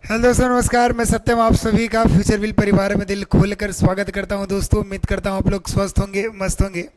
Hello दोस्तों, नमस्कार। मैं सत्यम आप सभी का फ्यूचर विल परिवार में दिल खोलकर स्वागत करता हूं। दोस्तों, उम्मीद करता हूं आप लोग स्वस्थ होंगे, मस्त होंगे।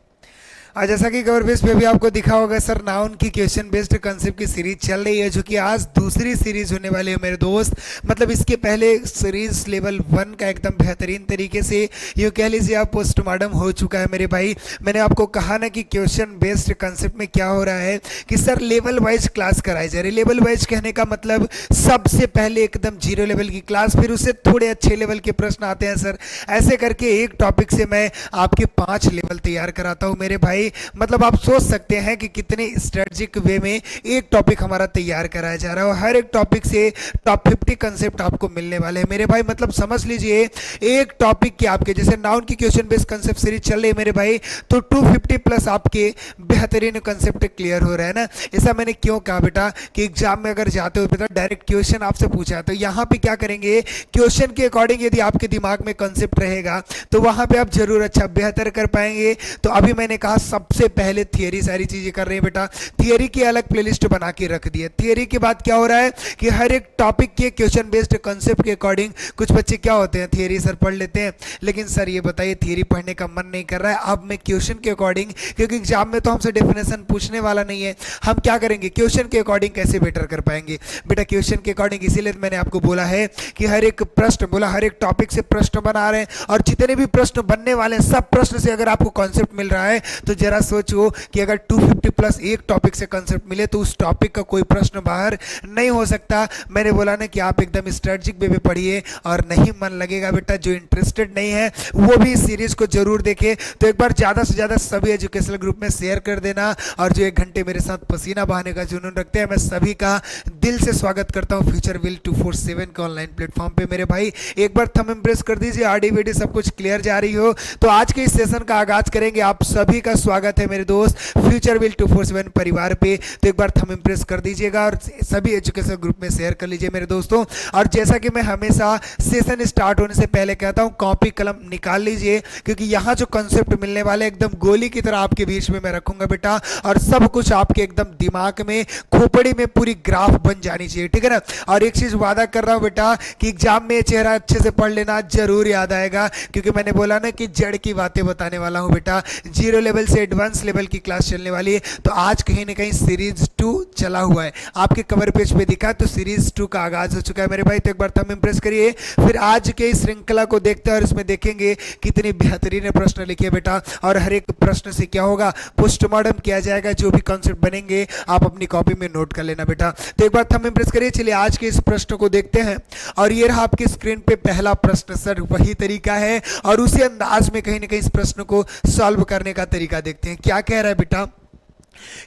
आज जैसा कि कवर बेस पे भी आपको दिखा होगा सर, नाउन की क्वेश्चन बेस्ड कंसेप्ट की सीरीज चल रही है, जो कि आज दूसरी सीरीज होने वाली है मेरे दोस्त। मतलब इसके पहले सीरीज लेवल 1 का एकदम बेहतरीन तरीके से यूँ कह लीजिए आप पोस्टमार्टम हो चुका है मेरे भाई। मैंने आपको कहा ना कि क्वेश्चन बेस्ड कंसेप्ट में क्या हो रहा है कि सर लेवल वाइज क्लास कराई जा रही है। लेवल वाइज कहने का मतलब सबसे पहले एकदम जीरो लेवल की क्लास, फिर उससे थोड़े अच्छे लेवल के प्रश्न आते हैं सर। ऐसे करके एक टॉपिक से मैं आपके 5 लेवल तैयार कराता हूँ मेरे भाई। मतलब आप सोच सकते हैं कि कितने स्ट्रेटजिक वे में एक टॉपिक हमारा तैयार कराया जा रहा है, और हर एक टॉपिक से टॉप 50 कंसेप्ट आपको मिलने वाले हैं मेरे भाई। मतलब समझ लीजिए एक टॉपिक के आपके जैसे नाउन की क्वेश्चन बेस्ड कंसेप्ट सीरीज चल रही है मेरे भाई, तो 250 प्लस आपके बेहतरीन कंसेप्ट क्लियर हो रहा है ना। ऐसा मैंने क्यों कहा बेटा कि एग्जाम में अगर जाते हो बेटा डायरेक्ट क्वेश्चन आपसे पूछा है, तो यहाँ पे क्या करेंगे, क्वेश्चन के अकॉर्डिंग यदि आपके दिमाग में कंसेप्ट रहेगा तो वहां पे आप जरूर अच्छा बेहतर कर पाएंगे। तो अभी मैंने कहा सबसे पहले थियरी सारी चीजें कर रहे हैं बेटा, थियरी की अलग प्लेलिस्ट बना के रख दी है। थियरी के बाद क्या हो रहा है कि हर एक टॉपिक के क्वेश्चन बेस्ड कंसेप्ट के अकॉर्डिंग कुछ बच्चे क्या होते हैं, थियरी सर पढ़ लेते हैं, लेकिन सर ये बताइए थियरी पढ़ने का मन नहीं कर रहा है। अब मैं क्वेश्चन के अकॉर्डिंग, क्योंकि एग्जाम में तो हमसे डेफिनेशन पूछने वाला नहीं है, हम क्या करेंगे क्वेश्चन के अकॉर्डिंग कैसे बेटर कर पाएंगे बेटा क्वेश्चन के अकॉर्डिंग। इसीलिए मैंने आपको बोला है कि हर एक प्रश्न बोला, हर एक टॉपिक से प्रश्न बना रहे हैं, और जितने भी प्रश्न बनने वाले हैं सब प्रश्न से अगर आपको कॉन्सेप्ट मिल रहा है तो जरा सोचो कि अगर 250 प्लस एक टॉपिक से कंसेप्ट मिले तो उस टॉपिक का कोई प्रश्न बाहर नहीं हो सकता। मैंने बोला ना कि आप एकदम स्ट्रेटजिक वे में पढ़िए, और नहीं मन लगेगा बेटा, जो इंटरेस्टेड नहीं है वो भी इस सीरीज को जरूर देखे। तो एक बार ज्यादा से ज्यादा सभी एजुकेशनल ग्रुप में शेयर कर देना, और जो 1 घंटे मेरे साथ पसीना बहाने का जुनून रखते हैं, मैं सभी का दिल से स्वागत करता हूँ फ्यूचर विल 247 के ऑनलाइन प्लेटफॉर्म पे मेरे भाई। एक बार थंब इम्प्रेस कर दीजिए, आरडी वीडी सब कुछ क्लियर जा रही हो। तो आज के इस सेशन का आगाज करेंगे। आप सभी का स्वागत है मेरे दोस्त फ्यूचर विल 247 परिवार पे। तो एक बार थंब इम्प्रेस कर दीजिएगा और सभी एजुकेशन ग्रुप में शेयर कर लीजिए मेरे दोस्तों। और जैसा कि मैं हमेशा सेशन स्टार्ट होने से पहले कहता हूं, कॉपी कलम निकाल लीजिए, क्योंकि यहाँ जो कंसेप्ट मिलने वाले एकदम गोली की तरह आपके बीच में मैं रखूंगा बेटा, और सब कुछ आपके एकदम दिमाग में खोपड़ी में पूरी ग्राफ बन जानी चाहिए, ठीक है ना। और एक चीज वादा कर रहा हूं बेटा कि एग्जाम में चेहरा अच्छे से पढ़ लेना, जरूर याद आएगा, क्योंकि मैंने बोला ना कि जड़ की बातें बताने वाला हूं बेटा। जीरो लेवल से एडवांस लेवल की क्लास चलने वाली है। तो आज कहीं ना कहीं सीरीज 2 चला हुआ है, आपके कवर पेज पे दिखा, तो सीरीज 2 का आगाज हो चुका है मेरे भाई। तो एक बार थंब इम्प्रेस करिए, फिर आज के इस श्रृंखला को देखते हैं और इसमें देखेंगे कितनी बेहतरीन प्रश्न लिखे बेटा, और हर एक प्रश्न से क्या होगा, पोस्टमार्टम किया जाएगा। जो भी कॉन्सेप्ट बनेंगे आप अपनी कॉपी में नोट कर लेना बेटा। तो एक बार थंब इम्प्रेस करिए, चलिए आज के इस प्रश्न को देखते हैं। और ये रहा आपकी स्क्रीन पे पहला प्रश्न सर, वही तरीका है और उसी अंदाज में कहीं ना कहीं इस प्रश्न को सॉल्व करने का तरीका देखते हैं। क्या कह रहा है बेटा,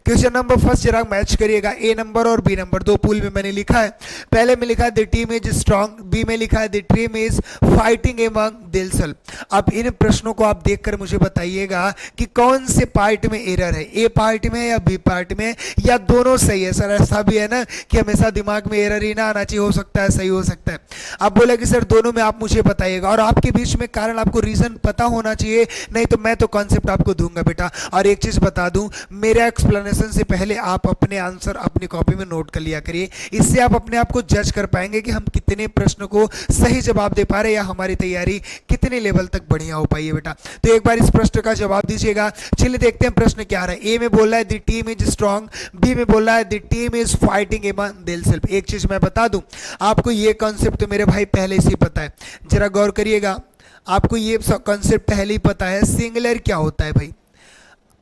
क्वेश्चन नंबर फर्स्ट जरा मैच करिएगा। ए नंबर और बी नंबर दो पूल में मैंने लिखा है। पहले में लिखा है the team is strong, B में लिखा है the team is fighting among themselves. अब इन प्रश्नों को आप देखकर मुझे बताइएगा कि कौन से पार्ट में एरर है, ए पार्ट में या बी पार्ट में, या दोनों सही है। सर ऐसा भी है ना कि हमेशा दिमाग में एरर ही ना आना चाहिए, हो सकता है सही हो सकता है। अब बोला कि सर दोनों में आप मुझे बताइएगा, और आपके बीच में कारण आपको रीजन पता होना चाहिए, नहीं तो मैं तो कॉन्सेप्ट आपको दूंगा बेटा। और एक चीज बता दूं, मेरा एक्सप्लेनेशन से पहले आप अपने आंसर अपनी कॉपी में नोट कर लिया करिए। इससे आप अपने आप को जज कर पाएंगे कि हम कितने प्रश्न को सही जवाब दे पा रहे हैं, या हमारी तैयारी कितने लेवल तक बढ़िया हो पाई है बेटा। तो एक बार इस प्रश्न का जवाब दीजिएगा। चलिए देखते हैं प्रश्न क्या रहा है। ए में बोल रहा है the team is strong, B में बोल रहा है the team is fighting among themselves. एक चीज मैं बता दूं, आपको ये कॉन्सेप्ट तो मेरे भाई पहले से ही पता है, जरा गौर करिएगा। आपको ये कॉन्सेप्ट पहले ही पता है, सिंगुलर क्या होता है भाई।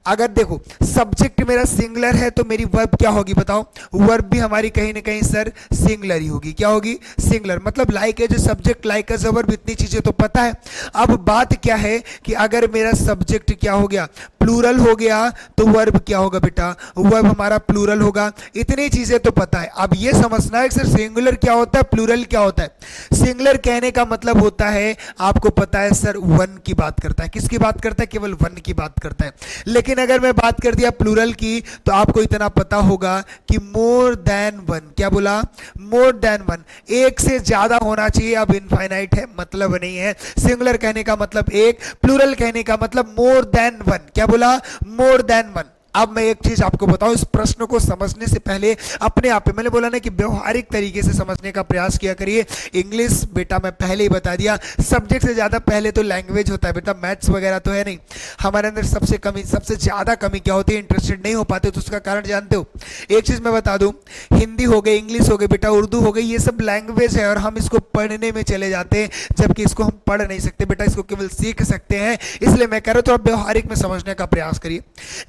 अगर देखो सब्जेक्ट मेरा सिंगुलर है तो मेरी वर्ब क्या होगी बताओ, वर्ब भी हमारी कहीं ना कहीं सर सिंगुलर ही होगी। क्या होगी, सिंगुलर। मतलब like as subject, like as verb, इतनी चीजें तो पता है। अब बात क्या है कि अगर मेरा सब्जेक्ट क्या हो गया, प्लूरल हो गया, तो वर्ब क्या होगा बेटा, वर्ब हमारा प्लूरल होगा। इतनी चीजें तो पता है। अब ये समझना है कि सर सिंगुलर क्या होता है, प्लूरल क्या होता है। सिंगुलर कहने का मतलब होता है, आपको पता है सर वन की बात करता है। किसकी बात करता है, केवल वन की बात करता है। लेकिन अगर मैं बात कर दिया प्लूरल की, तो आपको इतना पता होगा कि मोर देन वन। क्या बोला, मोर देन वन, एक से ज्यादा होना चाहिए। अब इनफाइनाइट है मतलब नहीं है। सिंगुलर कहने का मतलब एक, प्लूरल कहने का मतलब मोर देन वन। क्या बोला, मोर देन वन। अब मैं एक चीज आपको बताऊं, इस प्रश्न को समझने से पहले अपने आप पे, मैंने बोला ना कि व्यवहारिक तरीके से समझने का प्रयास किया करिए। इंग्लिश बेटा मैं पहले ही बता दिया, सब्जेक्ट से ज्यादा पहले तो लैंग्वेज होता है बेटा, मैथ्स वगैरह तो है नहीं। हमारे अंदर सबसे ज्यादा कमी क्या होती है, इंटरेस्टेड नहीं हो पाते, तो उसका कारण जानते हो? एक चीज मैं बता दूं, हिंदी हो गई, इंग्लिश हो गई बेटा, उर्दू हो गई, ये सब लैंग्वेज है और हम इसको पढ़ने में चले जाते हैं, जबकि इसको हम पढ़ नहीं सकते बेटा, इसको केवल सीख सकते हैं। इसलिए मैं कह रहा हूं तो आप व्यवहारिक में समझने का प्रयास करिए।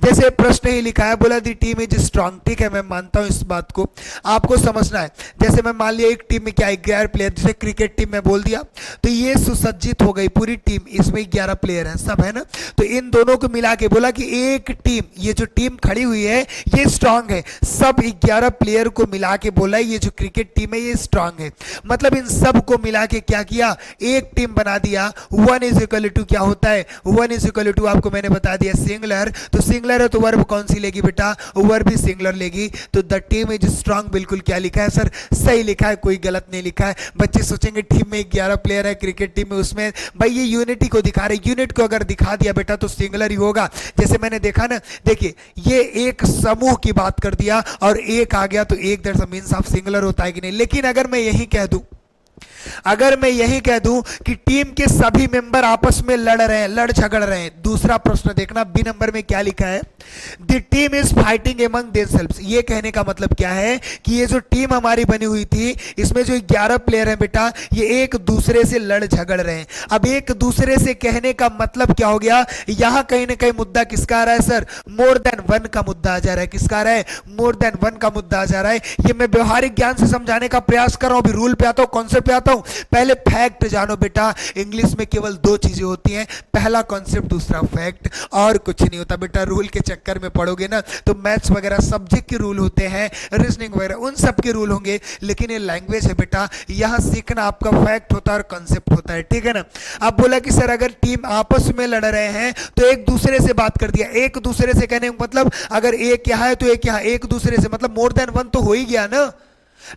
जैसे प्रश्न ही लिखा है, बोला दी टीम इज स्ट्रांग, ठीक है, मैं मानता हूं इस बात को, आपको समझना है। जैसे मैं मान लिया एक टीम में क्या 11 प्लेयर, जैसे क्रिकेट टीम में बोल दिया, तो ये सुसज्जित हो गई पूरी टीम, इसमें 11 प्लेयर हैं सब, है ना। तो इन दोनों को मिला के बोला कि एक टीम, ये जो टीम खड़ी हुई है ये स्ट्रांग है, सब 11 प्लेयर को मिला के बोला ये जो क्रिकेट टीम है ये स्ट्रांग है। मतलब इन सब को मिला के क्या किया, एक टीम बना दिया। 1 इज इक्वल टू क्या होता है, 1 इज इक्वल टू आपको मैंने बता दिया सिंगुलर, तो सिंगुलर है तो वर्ब कौन सी लेगी बेटा, वर्ब भी सिंगुलर लेगी। तो द टीम इज स्ट्रांग बिल्कुल क्या लिखा है सर, सही लिखा है, कोई गलत नहीं लिखा है। बच्चे सोचेंगे टीम में 11 प्लेयर है क्रिकेट टीम में, उसमें भाई ये यूनिटी को दिखा रहे, यूनिट को अगर दिखा दिया बेटा तो सिंगुलर ही होगा। जैसे मैंने देखा ना, देखिए ये एक समूह की बात कर दिया और एक आ गया, तो एक दैट्स मींस ऑफ सिंगुलर होता है कि नहीं। लेकिन अगर मैं यही कह दूं कि टीम के सभी मेंबर आपस में लड़ झगड़ रहे हैं, दूसरा प्रश्न देखना, बी नंबर में क्या लिखा है, the team is fighting among themselves. ये कहने का मतलब क्या है कि ये जो टीम हमारी बनी हुई थी, इसमें जो 11 प्लेयर हैं बेटा, ये एक दूसरे से लड़ झगड़ रहे हैं। अब एक दूसरे से कहने का मतलब क्या हो गया, यहां कहीं ना कहीं मुद्दा किसका आ रहा है सर, मोर देन 1 का मुद्दा आ जा रहा है। किसका आ रहा है, मोर देन 1 का मुद्दा आ जा रहा है। ये मैं व्यवहारिक ज्ञान से समझाने का प्रयास कर रहा हूं, अभी रूल पे आता हूं, कॉन्सेप्ट पे आता हूं। पहले फैक्ट जानो बेटा, इंग्लिश में केवल 2 चीजें होती हैं, पहला कॉन्सेप्ट दूसरा फैक्ट, और कुछ नहीं होता बेटा। रूल के चक्कर में पढ़ोगे ना तो मैथ्स वगैरह सब्जेक्ट के रूल होते हैं, रीजनिंग वगैरह उन सब के रूल होंगे, लेकिन ये लैंग्वेज है बेटा, यहां सीखना आपका फैक्ट होता है और कॉन्सेप्ट होता है, ठीक है ना। अब बोला कि सर अगर टीम आपस में लड़ रहे हैं तो एक दूसरे से बात कर दिया, एक दूसरे से कहने का मतलब अगर एक यहां है तो एक यहां, एक दूसरे से मतलब मोर देन 1 तो हो ही गया ना।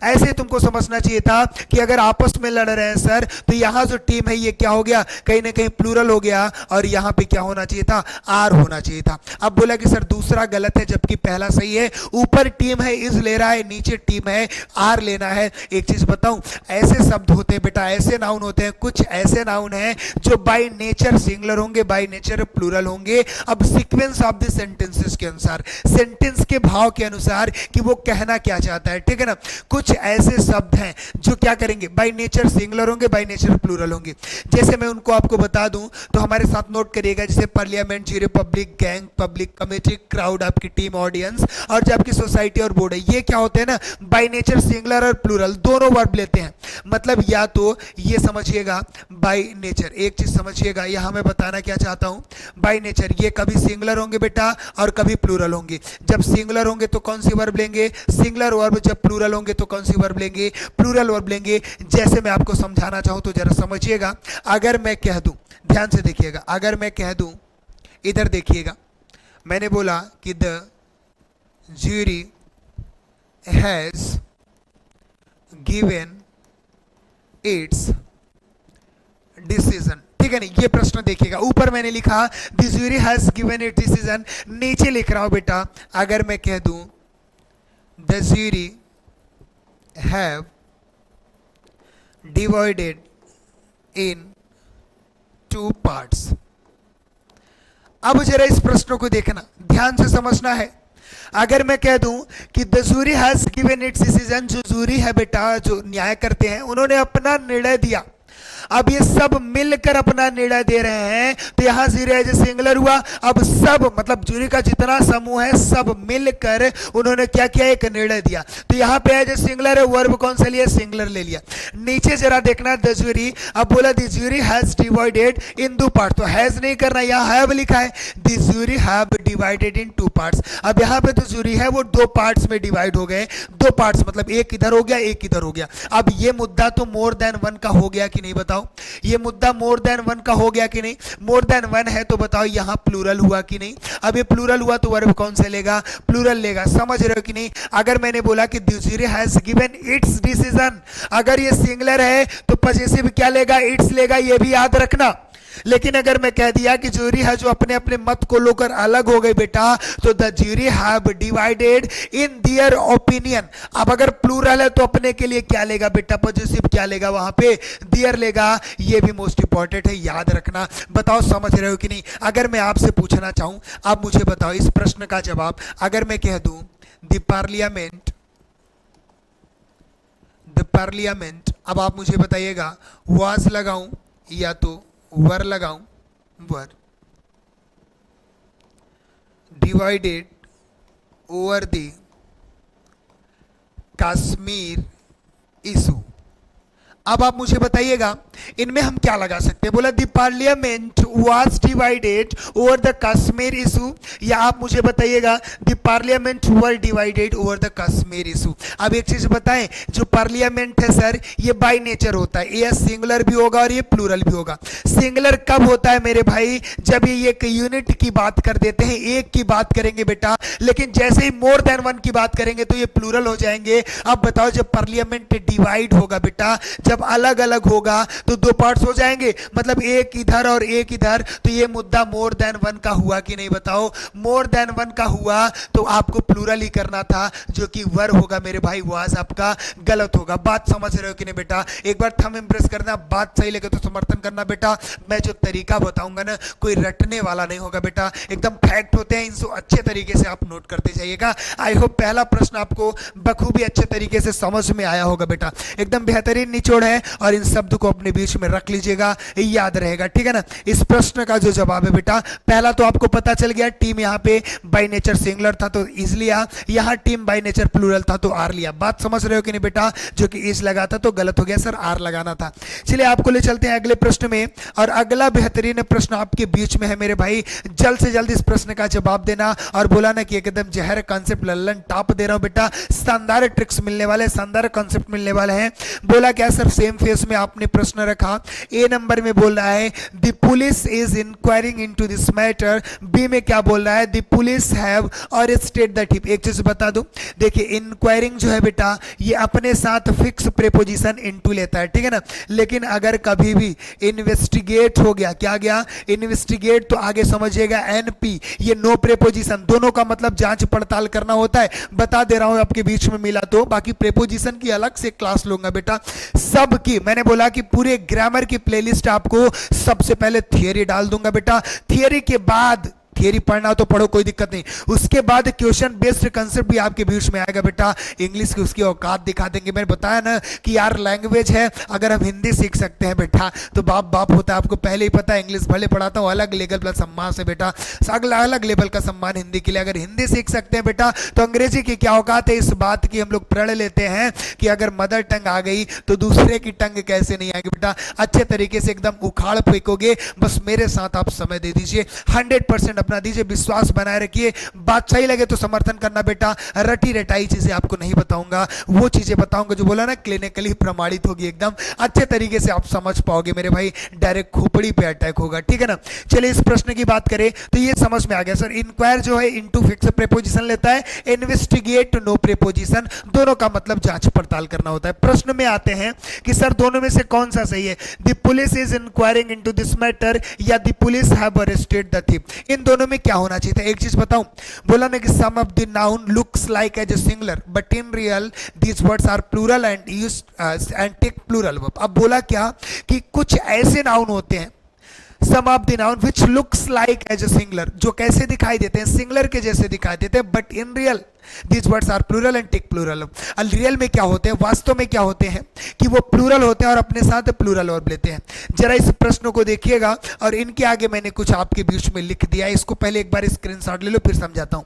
ऐसे तुमको समझना चाहिए था कि अगर आपस में लड़ रहे हैं सर, तो यहां जो टीम है ये क्या हो गया, कहीं ना कहीं प्लूरल हो गया, और यहां पे क्या होना चाहिए था, आर होना चाहिए था। अब बोला कि सर दूसरा गलत है जबकि पहला सही है, ऊपर टीम है इज ले रहा है, नीचे टीम है आर लेना है। एक चीज बताऊं, ऐसे शब्द होते हैं बेटा, ऐसे नाउन होते हैं, कुछ ऐसे नाउन हैं जो बाय नेचर सिंगुलर होंगे, बाय नेचर प्लूरल होंगे। अब सीक्वेंस ऑफ द सेंटेंसेस के अनुसार, सेंटेंस के भाव के अनुसार कि वो कहना क्या चाहता है, ठीक है ना। कुछ ऐसे शब्द हैं जो क्या करेंगे, बाय नेचर सिंगुलर होंगे, बाय नेचर प्लूरल होंगे। जैसे मैं उनको आपको बता दूं तो हमारे साथ नोट करिएगा, जैसे parliament, jury, public, gang, public committee, crowd, आपकी टीम, ऑडियंस, और जो आपकी सोसाइटी और बोर्ड है, ये क्या होते हैं ना, बाय नेचर सिंगुलर और प्लूरल दोनों वर्ब लेते हैं। मतलब या तो ये समझिएगा बाय नेचर, एक चीज समझिएगा, यहां मैं बताना क्या चाहता हूं, बाय नेचर ये कभी सिंगुलर होंगे बेटा और कभी प्लूरल होंगे। जब सिंगुलर होंगे तो कौन सी वर्ब लेंगे, सिंगुलर वर्ब, जब प्लूरल होंगे तो कौन सी वर्ब लेंगे, प्लूरल वर्ब लेंगे। जैसे मैं आपको समझाना चाहूं तो जरा समझिएगा, अगर मैं कह दूं, ध्यान से देखिएगा, अगर मैं कह दूं, इधर देखिएगा, मैंने बोला कि the jury has given its decision, ठीक है नहीं। ये प्रश्न देखिएगा, ऊपर मैंने लिखा the jury has given its decision, नीचे लिख रहा हूं बेटा, अगर मैं कह दूं the jury have divided in 2 parts। अब जरा इस प्रश्न को देखना, ध्यान से समझना है। अगर मैं कह दूं कि the jury has given its decision, जो जूरी है बेटा, जो न्याय करते हैं, उन्होंने अपना निर्णय दिया। अब ये सब मिलकर अपना निर्णय दे रहे हैं, तो यहां जूरी एज सिंगुलर हुआ। अब सब मतलब जूरी का जितना समूह है सब मिलकर उन्होंने क्या किया, एक निर्णय दिया। तो यहां पे एज सिंगुलर है, वर्ब कौन सा लिया, सिंगुलर ले लिया। नीचे जरा देखना द जूरी, अब बोला the jury has divided in 2 part, तो हैज नहीं करना, यहां हैव लिखा है, the jury have divided in 2 parts. अब यहां पे तो जूरी है वो 2 पार्ट्स में डिवाइड हो गए, 2 पार्ट्स मतलब एक इधर हो गया, एक इधर हो गया। अब ये मुद्दा तो मोर देन 1 का हो गया कि नहीं, बताओ ये मुद्दा मोर देन 1 का हो गया कि नहीं। मोर देन 1 है तो बताओ यहां प्लूरल हुआ कि नहीं। अब ये प्लूरल हुआ तो वर्ब कौन सा लेगा, प्लूरल लेगा, समझ रहे हो कि नहीं। अगर मैंने बोला कि the jury has given its decision, अगर ये सिंगुलर है तो पजेसिव क्या लेगा, इट्स लेगा, ये भी याद रखना। लेकिन अगर मैं कह दिया कि ज्यूरी है जो अपने अपने मत को लेकर अलग हो गई बेटा, तो the jury have divided in their opinion. अब अगर प्लूरल है तो अपने के लिए क्या लेगा बेटा, पॉजिटिव क्या लेगा, वहां पे दियर लेगा। ये भी मोस्ट इंपॉर्टेंट है, याद रखना। बताओ समझ रहे हो कि नहीं। अगर मैं आपसे पूछना चाहूं, आप मुझे बताओ इस प्रश्न का जवाब। अगर मैं कह दूं द पार्लियामेंट, अब आप मुझे बताइएगा वाज लगाऊं या तो वर लगाऊं। Were divided over the Kashmir issue. अब आप मुझे बताइएगा इनमें हम क्या लगा सकते हैं। बोला the parliament was divided over the Kashmir issue, या आप मुझे बताइएगा the parliament were divided over the Kashmir issue. अब एक चीज बताएं, जो पार्लियामेंट है सर ये बाय नेचर होता है, ये सिंगुलर भी होगा और ये प्लूरल भी होगा। सिंगुलर कब होता है मेरे भाई, जब ये एक यूनिट की बात कर देते हैं, एक की बात करेंगे बेटा, लेकिन जैसे ही मोर देन वन की बात करेंगे तो ये प्लूरल हो जाएंगे। अब बताओ जब पार्लियामेंट डिवाइड होगा बेटा, जब अलग अलग होगा तो दो पार्ट्स हो जाएंगे, मतलब एक इधर और एक इधर, तो ये मुद्दा मोर देन वन का हुआ कि नहीं बताओ। मोर देन वन का हुआ तो आपको प्लूरल ही करना था, जो कि वर होगा मेरे भाई, वाज आपका गलत होगा। बात समझ रहे हो कि नहीं बेटा। एक बार थंब इंप्रेस करना, बात सही लगे तो समर्थन करना बेटा। मैं जो तरीका बताऊंगा ना कोई रटने वाला नहीं होगा बेटा, एकदम फैक्ट होते हैं, इनको अच्छे तरीके से आप नोट करते जाइएगा। आई होप पहला प्रश्न आपको बखूबी अच्छे तरीके से समझ में आया होगा बेटा, एकदम बेहतरीन निचोड़ है, और इन शब्द को अपने बीच में रख लीजिएगा, याद रहेगा, ठीक है ना। इस प्रश्न का जो जवाब है बेटा, पहला तो आपको पता चल गया, टीम यहाँ पे बाय नेचर सिंगुलर था तो इज लिया, यहाँ टीम बाय नेचर प्लूरल था तो आर लिया। बात समझ रहे हो कि नहीं बेटा, जो कि इज लगा था तो गलत हो गया सर, आर लगाना था। चलिए आपको ले चलते हैं अगले प्रश्न में, और अगला बेहतरीन प्रश्न आपके बीच में है मेरे भाई। जल्द से जल्द इस प्रश्न का जवाब देना, और बोला ना कि एकदम जहर कॉन्सेप्ट लल्लन टॉप दे रहा हूं बेटा, शानदार ट्रिक्स मिलने वाले, शानदार कॉन्सेप्ट मिलने वाले हैं। बोला क्या सर, सेम फेस में आपने प्रश्न रखा। ए नंबर में बोल रहा है the police is inquiring into this matter. B में क्या बोल रहा है, द पुलिस हैव और स्टेट द टिप। एक चीज बता दूं, देखिए इंक्वायरिंग जो है बेटा ये अपने साथ फिक्स प्रीपोजिशन इनटू लेता है, ठीक है ना। लेकिन अगर कभी भी इन्वेस्टिगेट हो गया, क्या गया, इन्वेस्टिगेट, तो आगे समझिएगा एनपी, ये नो प्रीपोजिशन, दोनों का मतलब जांच पड़ताल करना होता है। बता दे रहा हूं आपके बीच में मिला तो, बाकी प्रीपोजिशन की अलग से क्लास लूंगा बेटा। सब की मैंने बोला कि पूरे ग्रामर की प्लेलिस्ट आपको सबसे पहले थियरी डाल दूंगा बेटा, थियरी के बाद थियरी पढ़ना तो पढ़ो, कोई दिक्कत नहीं, उसके बाद क्वेश्चन बेस्ड कंसेप्ट भी आपके बीच में आएगा बेटा। इंग्लिश की उसकी औकात दिखा देंगे। मैंने बताया ना कि यार लैंग्वेज है, अगर हम हिंदी सीख सकते हैं बेटा तो बाप बाप होता है, आपको पहले ही पता है। इंग्लिश भले पढ़ाता हूँ अलग लेवल का सम्मान से बेटा, अलग लेवल का सम्मान हिंदी के लिए। अगर हिंदी सीख सकते हैं बेटा तो अंग्रेजी की क्या औकात है, इस बात की हम लोग प्रण लेते हैं कि अगर मदर टंग आ गई तो दूसरे की टंग कैसे नहीं आएगी बेटा। अच्छे तरीके से एकदम उखाड़ फेंकोगे, बस मेरे साथ आप समय दे दीजिए, 100% अपना दीजिए, विश्वास बनाए रखिए। बात सही लगे तो समर्थन करना बेटा। रटी रटाई चीजें आपको नहीं बताऊंगा, वो चीजें बताऊंगा जो बोला ना क्लिनिकली प्रमाणित होगी, एकदम अच्छे तरीके से आप समझ पाओगे मेरे भाई, डायरेक्ट खोपड़ी पे अटैक होगा, ठीक है ना। चलिए इस प्रश्न की बात करें तो ये समझ में आ गया सर। इंक्वायर जो है इनटू फिक्स प्रीपोजिशन लेता है, इन्वेस्टिगेट नो प्रीपोजिशन, दोनों का मतलब जांच पड़ताल करना होता है। प्रश्न में आते हैं कि सर दोनों में से कौन सा सही है, the police is inquiring into this matter या the police have arrested the thief. इन दोनों में क्या होना चाहिए था। एक चीज बताऊं, बोला ना कि some of the noun looks like as a singular but in real these words are plural and use and take plural verb. अब बोला क्या कि कुछ ऐसे नाउन होते हैं, some of the noun which looks like as a singular, जो कैसे दिखाई देते हैं, सिंगुलर के जैसे दिखाई देते हैं, but in real These words are plural and take plural. अब रियल में क्या होते हैं, वास्तव में क्या होते हैं कि वो प्लूरल होते हैं और अपने साथ प्लूरल वर्ब लेते हैं। जरा इस प्रश्न को देखिएगा, और इनके आगे मैंने कुछ आपके बीच में लिख दिया है, इसको पहले एक बार स्क्रीनशॉट ले लो फिर समझाता हूं।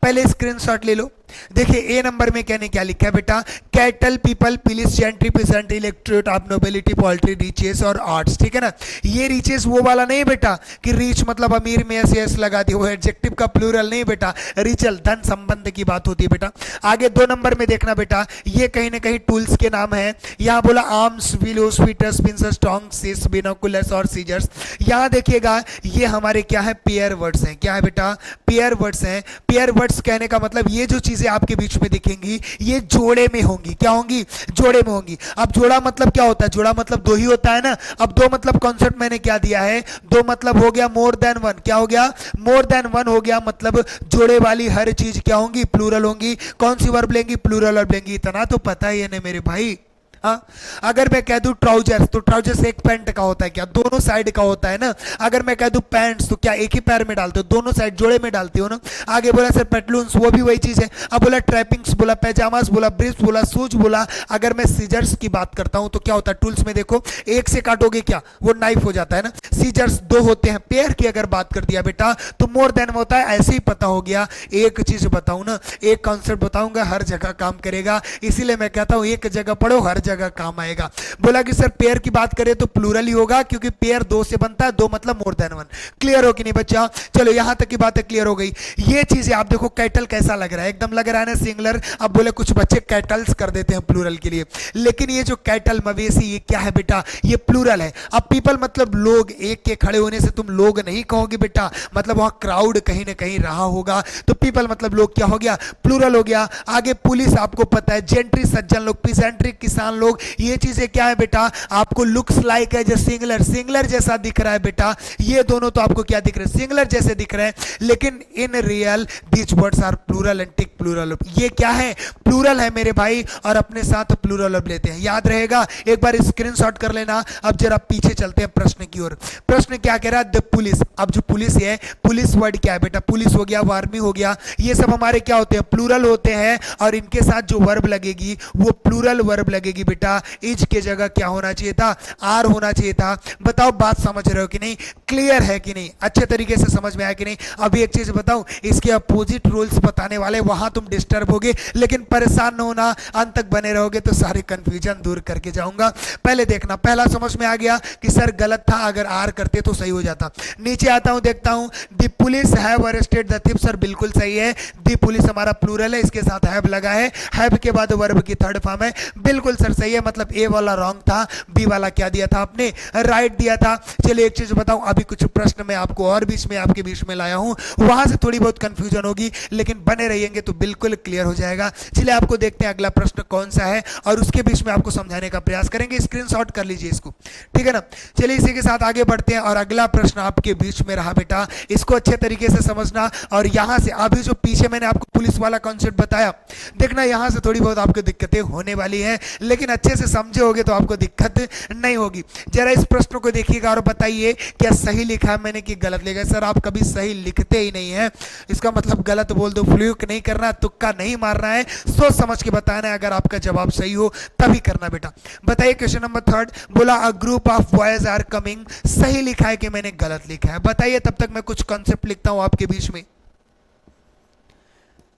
पहले स्क्रीनशॉट ले लो। देखिए ए नंबर में कहने क्या लिखा है बेटा, cattle people police gentry peasant electorate of nobility poultry riches और आर्ट्स, ठीक है ना। ये रिचेस वो वाला नहीं बेटा कि रिच मतलब अमीर में एस लगा दी, वो एडजेक्टिव का प्लूरल नहीं बेटा, रिचल धन संबंध की बात होती है बेटा। आगे 2 नंबर में देखना बेटा, ये कहीं ना कहीं टूल्स के नाम है। यहां बोला आर्म्स, विलोस, फीटर्स, पिंसर्स, टोंग्स, सिस, बिनोकुलर्स और सीजर्स। यहां देखिएगा ये हमारे क्या है, पेयर वर्ड्स हैं। क्या है बेटा, पेयर वर्ड्स हैं। पेयर वर्ड्स कहने का मतलब ये जो चीजें चीजें आपके बीच में दिखेंगी ये जोड़े में होंगी। क्या होंगी? जोड़े में होंगी। अब जोड़ा मतलब क्या होता है? जोड़ा मतलब दो ही होता है ना। अब दो मतलब कॉन्सेप्ट मैंने क्या दिया है? दो मतलब हो गया मोर देन वन। क्या हो गया? मोर देन वन हो गया। मतलब जोड़े वाली हर चीज क्या होंगी? प्लूरल होंगी। कौन सी वर्ब लेंगी? प्लूरल वर्ब लेंगी। इतना तो पता ही है ना मेरे भाई। हाँ, अगर मैं कह दूं ट्राउजर्स तो ट्राउजर्स एक पैंट का होता है क्या? दोनों साइड का होता है ना। अगर मैं कह दूं पैंट्स तो क्या एक ही पैर में डालते हो? दोनों साइड जोड़े में डालते हो ना। आगे बोला सर पेटलून्स, वो भी वही चीज है। अब बोला ट्रैपिंग्स, बोला पैजामास, बोला ब्रीफ्स, बोला शूज, बोला अगर मैं सीजर्स की बात करता हूं तो क्या होता है? टूल्स में देखो एक से काटोगे क्या वो नाइफ हो जाता है ना। सीजर्स दो होते हैं। पेयर की अगर बात कर दिया बेटा तो मोर देन होता है। ऐसे ही पता हो गया। एक चीज बताऊं ना, एक कॉन्सेप्ट बताऊंगा हर जगह काम करेगा, इसीलिए मैं कहता हूं एक जगह पढ़ो हर जगह काम आएगा। बोला कि सर पेयर की बात करें तो प्लूरल ही होगा क्योंकि पेयर दो से बनता है। दो मतलब मोर देन वन। क्लियर हो कि नहीं बच्चा? चलो यहां तक की बातें क्लियर हो गई। ये चीजें आप देखो कैटल कैसा लग रहा है? एकदम लग रहा है ना सिंगुलर। अब बोले कुछ बच्चे कैटल्स कर देते हैं प्लूरल के लिए, लेकिन ये जो कैटल मवेशी ये क्या है बेटा? ये प्लूरल है। अब पीपल मतलब लोग, एक के खड़े होने से तुम लोग नहीं कहोगे बेटा, मतलब वहां क्राउड कहीं ना कहीं रहा होगा तो पीपल मतलब लोग क्या हो गया? प्लूरल हो गया। आगे पुलिस आपको पता है, जेंट्री सज्जन लोग, पीसेंट्री किसान लोग, ये चीजें क्या है बेटा? आपको लुक्स लाइक है जो सिंगुलर, सिंगुलर जैसा दिख रहा है बेटा। ये दोनों तो आपको क्या दिख रहे हैं? सिंगुलर जैसे दिख रहे हैं, लेकिन in real these words are plural and take plural. ये क्या है? प्लूरल है मेरे भाई, और अपने साथ प्लूरल लेते हैं। याद रहेगा, एक बार स्क्रीनशॉट कर लेना। अब जरा पीछे चलते हैं प्रश्न की ओर। प्रश्न क्या कह रहा है? The police. अब जो पुलिस है, पुलिस वर्ड क्या है बेटा? पुलिस हो गया, आर्मी हो गया, ये सब हमारे क्या होते हैं? प्लूरल होते हैं, और इनके साथ जो वर्ब लगेगी वो प्लूरल वर्ब लगेगी बेटा। इज के जगह क्या होना चाहिए था? आर होना चाहिए था। बताओ बात समझ रहे हो कि नहीं? क्लियर है कि नहीं? अच्छे तरीके से समझ में आया कि नहीं? अभी एक चीज बताऊं, इसके अपोजिट रूल्स बताने वाले, वहां तुम डिस्टर्ब होगे, लेकिन परेशान न होना, अंत तक बने रहोगे तो सारे कंफ्यूजन दूर करके जाऊंगा। पहले देखना, पहला समझ में आ गया कि सर गलत था, अगर आर करते तो सही हो जाता। नीचे आता हूं, देखता हूं, the police have arrested the thief. Sir बिल्कुल सही है, द पुलिस हमारा प्लूरल है, इसके साथ हैव लगा है, हैव के बाद वर्ब की थर्ड फॉर्म है। बिल्कुल सर सही है, मतलब ए वाला रॉन्ग था, बी वाला क्या दिया था आपने? राइट दिया था। चलिए एक चीज बताऊं, अभी कुछ प्रश्न मैं आपको और बीच में आपके बीच में लाया हूं, वहां से थोड़ी बहुत कंफ्यूजन होगी, लेकिन बने रहिएंगे तो बिल्कुल क्लियर हो जाएगा। चलिए आपको देखते हैं अगला प्रश्न कौन सा है, और उसके बीच में आपको समझाने का प्रयास करेंगे। स्क्रीनशॉट कर लीजिए इसको, ठीक है ना। चलिए इसी के साथ आगे बढ़ते हैं, और अगला प्रश्न आपके बीच में रहा बेटा, इसको अच्छे तरीके से समझना। और यहां से अभी जो पीछे मैंने आपको पुलिस वाला कॉन्सेप्ट बताया, देखना यहां से थोड़ी बहुत आपको दिक्कतें होने वाली है, लेकिन अच्छे से समझे होगे तो आपको दिक्कत नहीं होगी। जरा इस प्रश्न को देखिएगा और बताइए क्या सही लिखा है मैंने कि गलत लिखा है। सर आप कभी सही लिखते ही नहीं है, इसका मतलब गलत बोल दो। फ्लूक नहीं करना, तुक्का नहीं मारना है, सोच समझ के बताना है। अगर आपका जवाब सही हो तभी करना बेटा। बताइए क्वेश्चन नंबर थर्ड, बोला a group of boys are coming. सही लिखा है कि मैंने गलत लिखा है? बताइए, तब तक मैं कुछ कॉन्सेप्ट लिखता हूं आपके बीच में।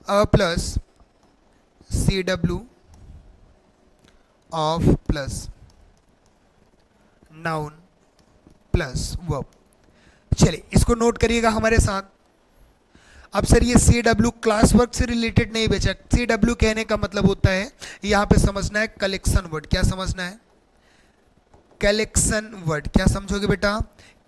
A plus C W of plus noun plus verb. चलिए इसको नोट करिएगा हमारे साथ। अब सर ये सी डब्ल्यू क्लास वर्क से रिलेटेड नहीं बेचा। सी डब्ल्यू कहने का मतलब होता है, यहां पे समझना है कलेक्शन वर्ड। क्या समझना है? Collection word. क्या समझोगे बेटा?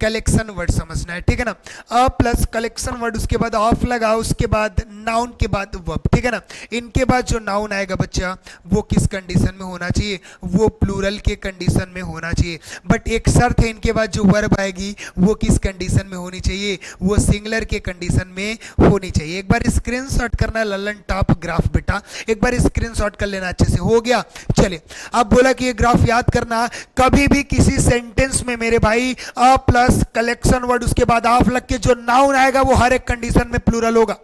कलेक्शन वर्ड समझना है, ठीक है ना। अ प्लस कलेक्शन वर्ड, उसके बाद ऑफ लगा, उसके बाद नाउन के बाद वर्ब, ठीक है ना। इनके बाद जो नाउन आएगा बच्चा वो किस कंडीशन में होना चाहिए? वो प्लूरल के कंडीशन में होना चाहिए। बट एक शर्त है, इनके बाद जो वर्ब आएगी वो किस कंडीशन में होनी चाहिए? वो सिंगुलर के कंडीशन में होनी चाहिए। एक बार स्क्रीनशॉट करना, ललन टॉप ग्राफ बेटा, एक बार स्क्रीनशॉट कर लेना अच्छे से। हो गया? चलिए अब बोला कि ये ग्राफ याद करना, कभी भी किसी सेंटेंस में मेरे भाई अ प्लस कलेक्शन वर्ड उसके बाद ऑफ लग के जो नाउन आएगा वो हर एक कंडीशन में प्लूरल होगा,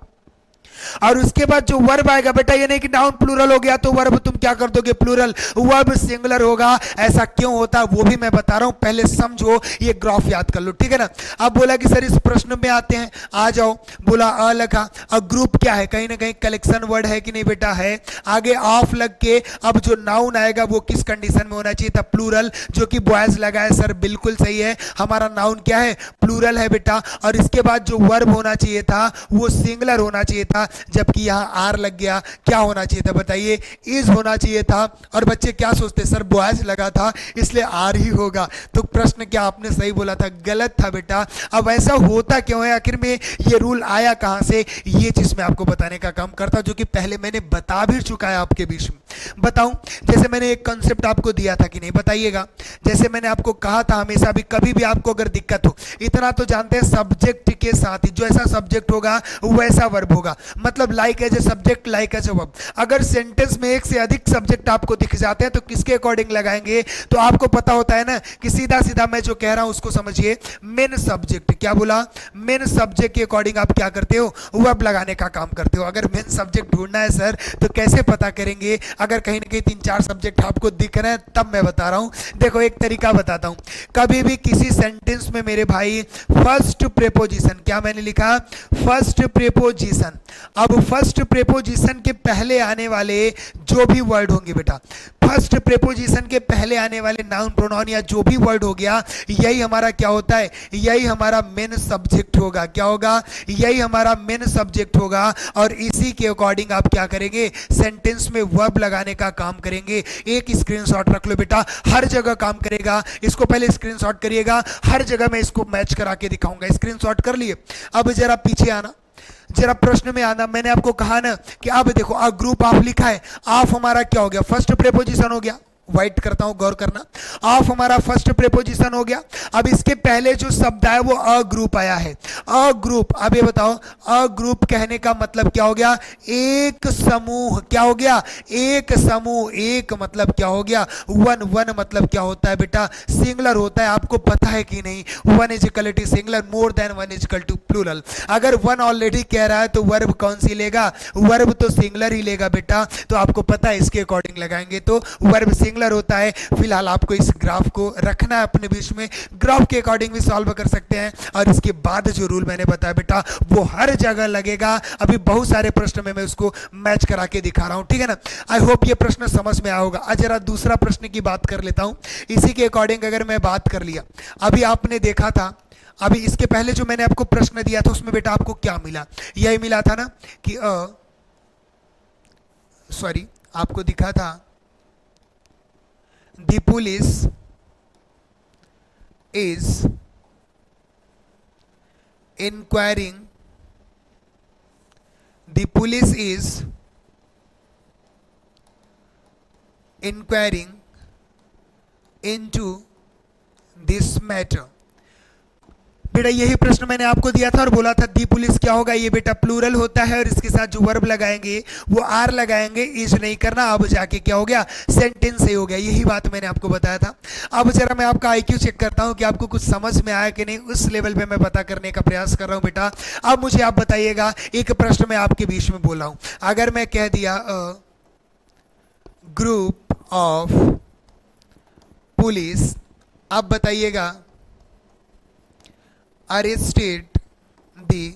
और उसके बाद जो वर्ब आएगा बेटा, ये नहीं कि नाउन प्लूरल हो गया तो वर्ब तुम क्या कर दोगे? प्लूरल। वर्ब सिंगुलर होगा। ऐसा क्यों होता है वो भी मैं बता रहा हूं, पहले समझो, ये ग्राफ याद कर लो, ठीक है ना। अब बोला कि सर इस प्रश्न में आते हैं, आ जाओ। बोला अ लगा, अब ग्रुप क्या है? कहीं ना कहीं कलेक्शन वर्ड है कि नहीं बेटा? है। आगे ऑफ लग के अब जो नाउन आएगा वो किस कंडीशन में होना चाहिए था? प्लूरल, जो कि बॉयज लगा है। सर बिल्कुल सही है, हमारा नाउन क्या है? प्लूरल है बेटा। और इसके बाद जो वर्ब होना चाहिए था वो सिंगुलर होना चाहिए था। जबकि यहाँ आर लग गया, क्या होना चाहिए था बताइए, इज होना चाहिए था। और बच्चे क्या सोचते, सर बॉयज लगा था इसलिए आर ही होगा। तो प्रश्न क्या आपने सही बोला था, गलत था बेटा। अब ऐसा होता क्यों है, आखिर में ये रूल आया कहां से, ये चीज मैं आपको बताने का काम करता हूं, जो कि पहले मैंने बता भी चुका है आपके बीच में। बताऊं, जैसे मैंने एक कॉन्सेप्ट आपको दिया था कि नहीं, बताइएगा। जैसे मैंने आपको कहा था, हमेशा भी कभी भी आपको अगर दिक्कत हो, इतना तो जानते हैं सब्जेक्ट के साथ ही जैसा सब्जेक्ट होगा वैसा वर्ब होगा। मतलब like as a subject, like as a verb. अगर सेंटेंस में एक से अधिक सब्जेक्ट आपको दिख जाते हैं तो किसके अकॉर्डिंग लगाएंगे, तो आपको पता होता है ना कि सीधा सीधा मैं जो कह रहा हूं उसको समझिए, मेन सब्जेक्ट। क्या बोला, मेन सब्जेक्ट के अकॉर्डिंग आप क्या करते हो, वर्ब लगाने का काम करते हो। अगर मेन सब्जेक्ट ढूंढना है सर तो कैसे पता करेंगे, अगर कहीं ना कहीं 3-4 सब्जेक्ट आपको दिख रहे हैं तब मैं बता रहा हूं। देखो एक तरीका बताता हूं, कभी भी किसी सेंटेंस में मेरे भाई फर्स्ट प्रेपोजिशन, क्या मैंने लिखा, फर्स्ट प्रेपोजिशन। अब फर्स्ट प्रेपोजिशन के पहले आने वाले जो भी वर्ड होंगे बेटा, फर्स्ट प्रेपोजिशन के पहले आने वाले नाउन प्रोनाउन या जो भी वर्ड हो गया, यही हमारा क्या होता है, यही हमारा मेन सब्जेक्ट होगा। क्या होगा, यही हमारा मेन सब्जेक्ट होगा। और इसी के अकॉर्डिंग आप क्या करेंगे, सेंटेंस में वर्ब लगाने का काम करेंगे। एक स्क्रीनशॉट रख लो बेटा, हर जगह काम करेगा। इसको पहले स्क्रीनशॉट करिएगा, हर जगह मैं इसको मैच करा के दिखाऊंगा। स्क्रीनशॉट कर लिए। अब जरा पीछे आना, जरा प्रश्न में आना। मैंने आपको कहा ना कि अब देखो, आ ग्रुप ऑफ लिखा है, ऑफ हमारा क्या हो गया, फर्स्ट प्रेपोजिशन हो गया। वाइट करता हूं, गौर करना, ऑफ हमारा फर्स्ट प्रेपोजिशन हो गया। अब इसके पहले जो शब्द आया वो अ ग्रुप आया है, अ ग्रुप। अब ये बताओ, अ ग्रुप कहने का मतलब क्या हो गया, एक समूह। क्या हो गया, एक समूह। एक मतलब क्या हो गया, वन। वन मतलब क्या होता है बेटा, सिंगुलर होता है। आपको पता है कि नहीं, one is equal to singular, more than one is equal to plural. अगर वन ऑलरेडी कह रहा है तो वर्ब कौन सी लेगा, वर्ब तो सिंगुलर ही लेगा बेटा। तो आपको पता है इसके अकॉर्डिंग लगाएंगे तो वर्ब सिंगुलर होता है। फिलहाल आपको इस ग्राफ को रखना है अपने बीच में, ग्राफ के अकॉर्डिंग भी सॉल्व कर सकते हैं। और इसके बाद जो रूल मैंने बताया बेटा वो हर जगह लगेगा। अभी बहुत सारे प्रश्न में मैं उसको मैच करा के दिखा रहा हूं, ठीक है ना। आई होप ये प्रश्न समझ में आया होगा। आज जरा दूसरा प्रश्न की बात कर लेता हूं। इसी के अकॉर्डिंग अगर मैं बात कर लिया, अभी आपने देखा था, अभी इसके पहले जो मैंने आपको प्रश्न दिया था उसमें बेटा आपको क्या मिला, यही मिला था ना कि सॉरी आपको दिखा था, the police is inquiring, the police is inquiring into this matter। बेटा यही प्रश्न मैंने आपको दिया था और बोला था दी पुलिस क्या होगा, ये बेटा प्लूरल होता है और इसके साथ जो वर्ब लगाएंगे वो आर लगाएंगे, इज नहीं करना। अब जाके क्या हो गया, सेंटेंस सही हो गया। यही बात मैंने आपको बताया था। अब जरा मैं आपका आईक्यू चेक करता हूं कि आपको कुछ समझ में आया कि नहीं, उस लेवल पे मैं पता करने का प्रयास कर रहा हूं बेटा। अब मुझे आप बताइएगा, एक प्रश्न मैं आपके बीच में बोला हूं, अगर मैं कह दिया ग्रुप ऑफ पुलिस, अब बताइएगा अरेस्टेड दी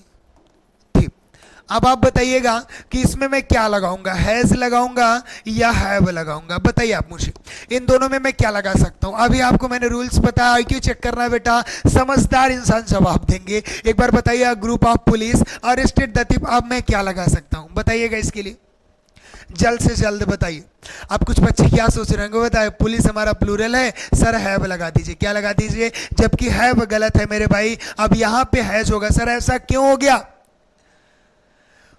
थिप। अब आप बताइएगा कि इसमें मैं क्या लगाऊंगा, हैज लगाऊंगा या हैव लगाऊंगा, बताइए आप मुझे, इन दोनों में मैं क्या लगा सकता हूं। अभी आपको मैंने रूल्स बताया, आईक्यू चेक करना बेटा, समझदार इंसान जवाब देंगे। एक बार बताइए, group of police arrested the thief, अब मैं क्या लगा सकता हूं, बताइएगा इसके लिए जल्द से जल्द बताइए। अब कुछ बच्चे क्या सोच रहे होंगे, बताइए पुलिस हमारा प्लूरल है, सर हैव लगा दीजिए। क्या लगा दीजिए, जबकि हैव गलत है मेरे भाई। अब यहां पे हैज होगा। सर ऐसा क्यों हो गया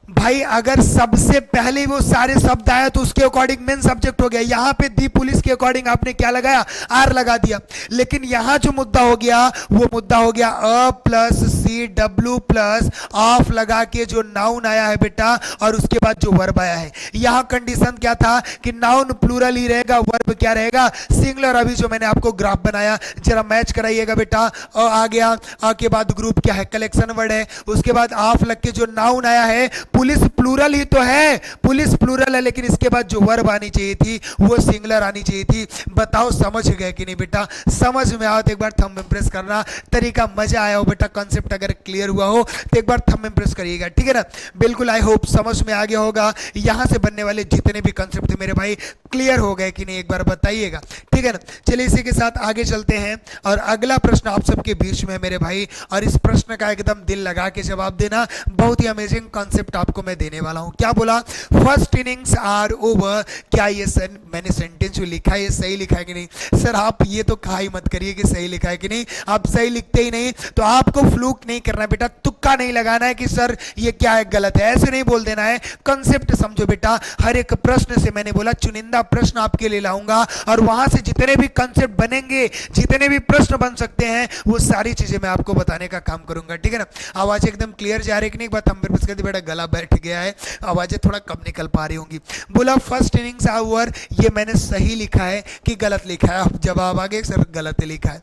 भाई, अगर सबसे पहले वो सारे शब्द आया तो उसके अकॉर्डिंग मेन सब्जेक्ट हो गया। यहां पे दी पुलिस के अकॉर्डिंग आपने क्या लगाया, आर लगा दिया। लेकिन यहां जो मुद्दा हो गया वो मुद्दा हो गया A plus C W plus of लगा के जो नाउन आया है बेटा, और उसके बाद जो वर्ब आया है। यहां कंडीशन क्या था कि नाउन प्लूरल ही रहेगा, वर्ब क्या रहेगा, सिंगुलर। अभी जो मैंने आपको ग्राफ बनाया जरा मैच कराइएगा बेटा। अ आ गया, अ के बाद ग्रुप क्या है, कलेक्शन वर्ड है। उसके बाद ऑफ लग के जो नाउन आया है, पुलिस प्लूरल ही तो है, पुलिस प्लूरल है, लेकिन इसके बाद जो वर्ब आनी चाहिए थी वो सिंगुलर आनी चाहिए थी। बताओ समझ गए कि नहीं बेटा, समझ में आओ तो एक बार थंब इम्प्रेस करना। तरीका मजा आया हो बेटा, कॉन्सेप्ट अगर क्लियर हुआ हो तो एक बार थंब प्रेस करिएगा, ठीक है ना। बिल्कुल, आई होप समझ में आ गया होगा। यहाँ से बनने वाले जितने भी कंसेप्ट थे मेरे भाई क्लियर हो गए कि नहीं, एक बार बताइएगा, ठीक है ना। चलिए इसी के साथ आगे चलते हैं और अगला प्रश्न आप सबके बीच में है मेरे भाई, और इस प्रश्न का एकदम दिल लगा के जवाब देना। बहुत ही अमेजिंग कॉन्सेप्ट आपको मैं देने वाला हूं। क्या बोला? First innings are over. क्या ये सर मैंने सेंटेंस जो लिखा है ये सही लिखा है कि नहीं? सर आप ये तो कहा ही मत करिए कि सही लिखा है कि नहीं, आप सही लिखते ही नहीं तो आपको फ्लूक नहीं करना बेटा, तुक्का नहीं लगाना है कि सर ये क्या है, गलत है, ऐसे नहीं बोल देना है। कंसेप्ट समझो बेटा। हर एक प्रश्न से मैंने बोला चुनिंदा प्रश्न आपके लिए लाऊंगा और वहां से जितने भी कंसेप्ट बनेंगे, जितने भी प्रश्न बन सकते हैं, वो सारी चीजें मैं आपको बताने का काम करूंगा, ठीक है ना। आवाज एकदम क्लियर जा रही है कि नहीं? बात हम बेटा गला बैठ गया है, आवाजें थोड़ा कम निकल पा रही होंगी। बोला फर्स्ट इनिंग्स ओवर, ये मैंने सही लिखा है कि गलत लिखा है? अब जवाब आ गया सर गलत लिखा है।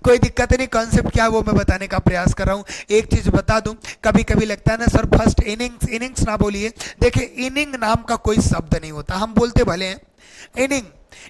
कोई दिक्कत नहीं, कॉन्सेप्ट क्या है वो मैं बताने का प्रयास कर रहा हूं। एक चीज बता दूं, कभी कभी लगता है ना सर फर्स्ट इनिंग्स, इनिंग्स ना बोलिए। देखिए इनिंग नाम का कोई शब्द नहीं होता, हम बोलते भले हैं इनिंग,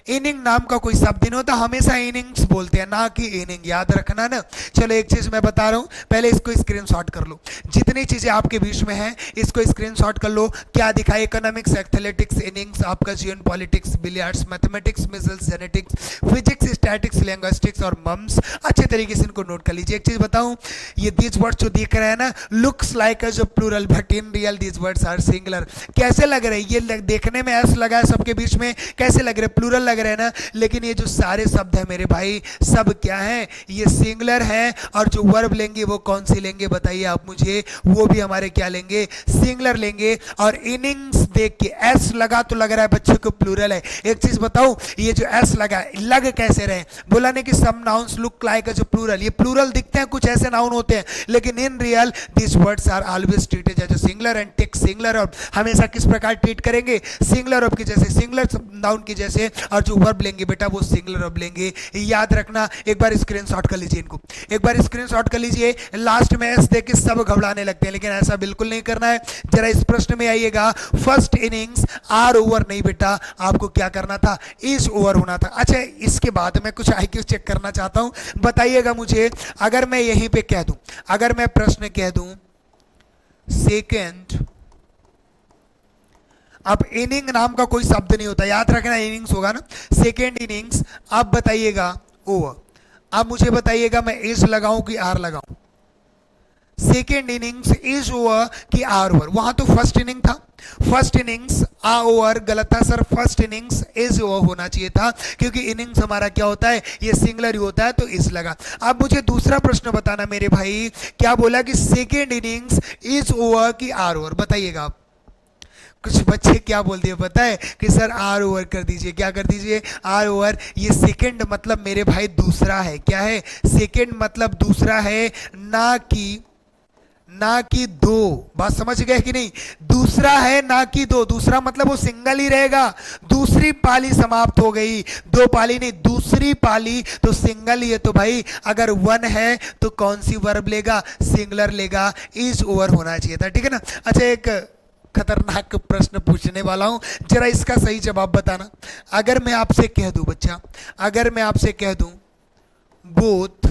इनिंग नाम का कोई शब्द नहीं होता, हमेशा इनिंग्स बोलते हैं ना कि इनिंग, याद रखना ना। चलो एक चीज मैं बता रहा हूं, पहले इसको स्क्रीनशॉट कर लो। जितनी चीजें आपके बीच में हैं इसको स्क्रीनशॉट कर लो। क्या दिखा? इकोनॉमिक्स, एथलेटिक्स, इनिंग्स, आपका जियोन politics, billiards, mathematics, measles, genetics, physics, statics, linguistics और मम्स। अच्छे तरीके से इनको नोट कर लीजिए। एक चीज बताऊं, ये दीज वर्ड्स जो दिख रहे हैं ना, looks like as a plural but in real these words are singular. कैसे लग रहे हैं? ये देखने में ऐसा लगा है सबके बीच में, कैसे लग रहे हैं? प्लूरल लग रहे हैं ना, लेकिन ये जो सारे शब्द है मेरे भाई सब क्या है? ये सिंगुलर है। और जो वर्ब लेंगे वो कौन सी लेंगे बताइए आप मुझे? वो भी हमारे क्या लेंगे? सिंगुलर लेंगे। और इनिंग्स देख के एस लगा तो लग रहा है बच्चों को प्लूरल है। एक चीज बताऊं, ये जो एस लगा है लग कैसे रहे? बोला नहीं कि some nouns look like as a plural, ये प्लूरल दिखते हैं, कुछ ऐसे नाउन होते हैं, लेकिन in real this words are always treated as a singular and take singular. और हमेशा किस प्रकार ट्रीट करेंगे? सिंगुलर ऑफ के जैसे, सिंगुलर नाउन के जैसे। और जो वर्ब लेंगे बेटा वो सिंगुलर ऑफ लेंगे, याद रखना। एक बार स्क्रीनशॉट कर लीजिए इनको, एक बार स्क्रीनशॉट कर लीजिए। लास्ट में एस देख के सब घबराने लगते हैं, लेकिन ऐसा बिल्कुल नहीं करना है। जरा इस प्रश्न में आइएगा, फर्स्ट इनिंग्स आर ओवर नहीं बेटा, आपको क्या करना था? इज ओवर होना था। अच्छा इसके बाद मैं कुछ आईक्यू चेक करना चाहता हूं, बताइएगा मुझे। अगर मैं यहीं पे कह दूं, अगर मैं प्रश्न कह दूं सेकेंड, अब इनिंग नाम का कोई शब्द नहीं होता, याद रखना इनिंग्स होगा ना, सेकेंड इनिंग्स। अब बताइएगा ओवर, अब मुझे बताइएगा मैं इज लगाऊं कि आर लगाऊं? सेकेंड इनिंग्स इज ओवर कि आर ओवर? वहां तो फर्स्ट इनिंग था, फर्स्ट इनिंग्स आ ओवर गलत था sir, first innings is over होना चाहिए था, क्योंकि इनिंग्स हमारा क्या होता है? ये सिंगुलर ही होता है, तो इज लगा। अब मुझे दूसरा प्रश्न बताना मेरे भाई, क्या बोला कि सेकेंड इनिंग्स इज ओवर कि आर ओवर? बताइएगा आप। कुछ बच्चे क्या बोल दिए पता है कि सर आर ओवर कर दीजिए। क्या कर दीजिए? Are over. ये सेकेंड मतलब मेरे भाई दूसरा है। क्या है? सेकेंड मतलब दूसरा है, ना कि दो। बात समझ गए कि नहीं? दूसरा है ना कि दो, दूसरा मतलब वो सिंगल ही रहेगा। दूसरी पाली समाप्त हो गई, दो पाली नहीं, दूसरी पाली तो सिंगल ही है। तो भाई अगर वन है तो कौन सी वर्ब लेगा? सिंगुलर लेगा, इज ओवर होना चाहिए था, ठीक है ना। अच्छा एक खतरनाक प्रश्न पूछने वाला हूं, जरा इसका सही जवाब बताना। अगर मैं आपसे कह दूं बच्चा, अगर मैं आपसे कह दूं बोथ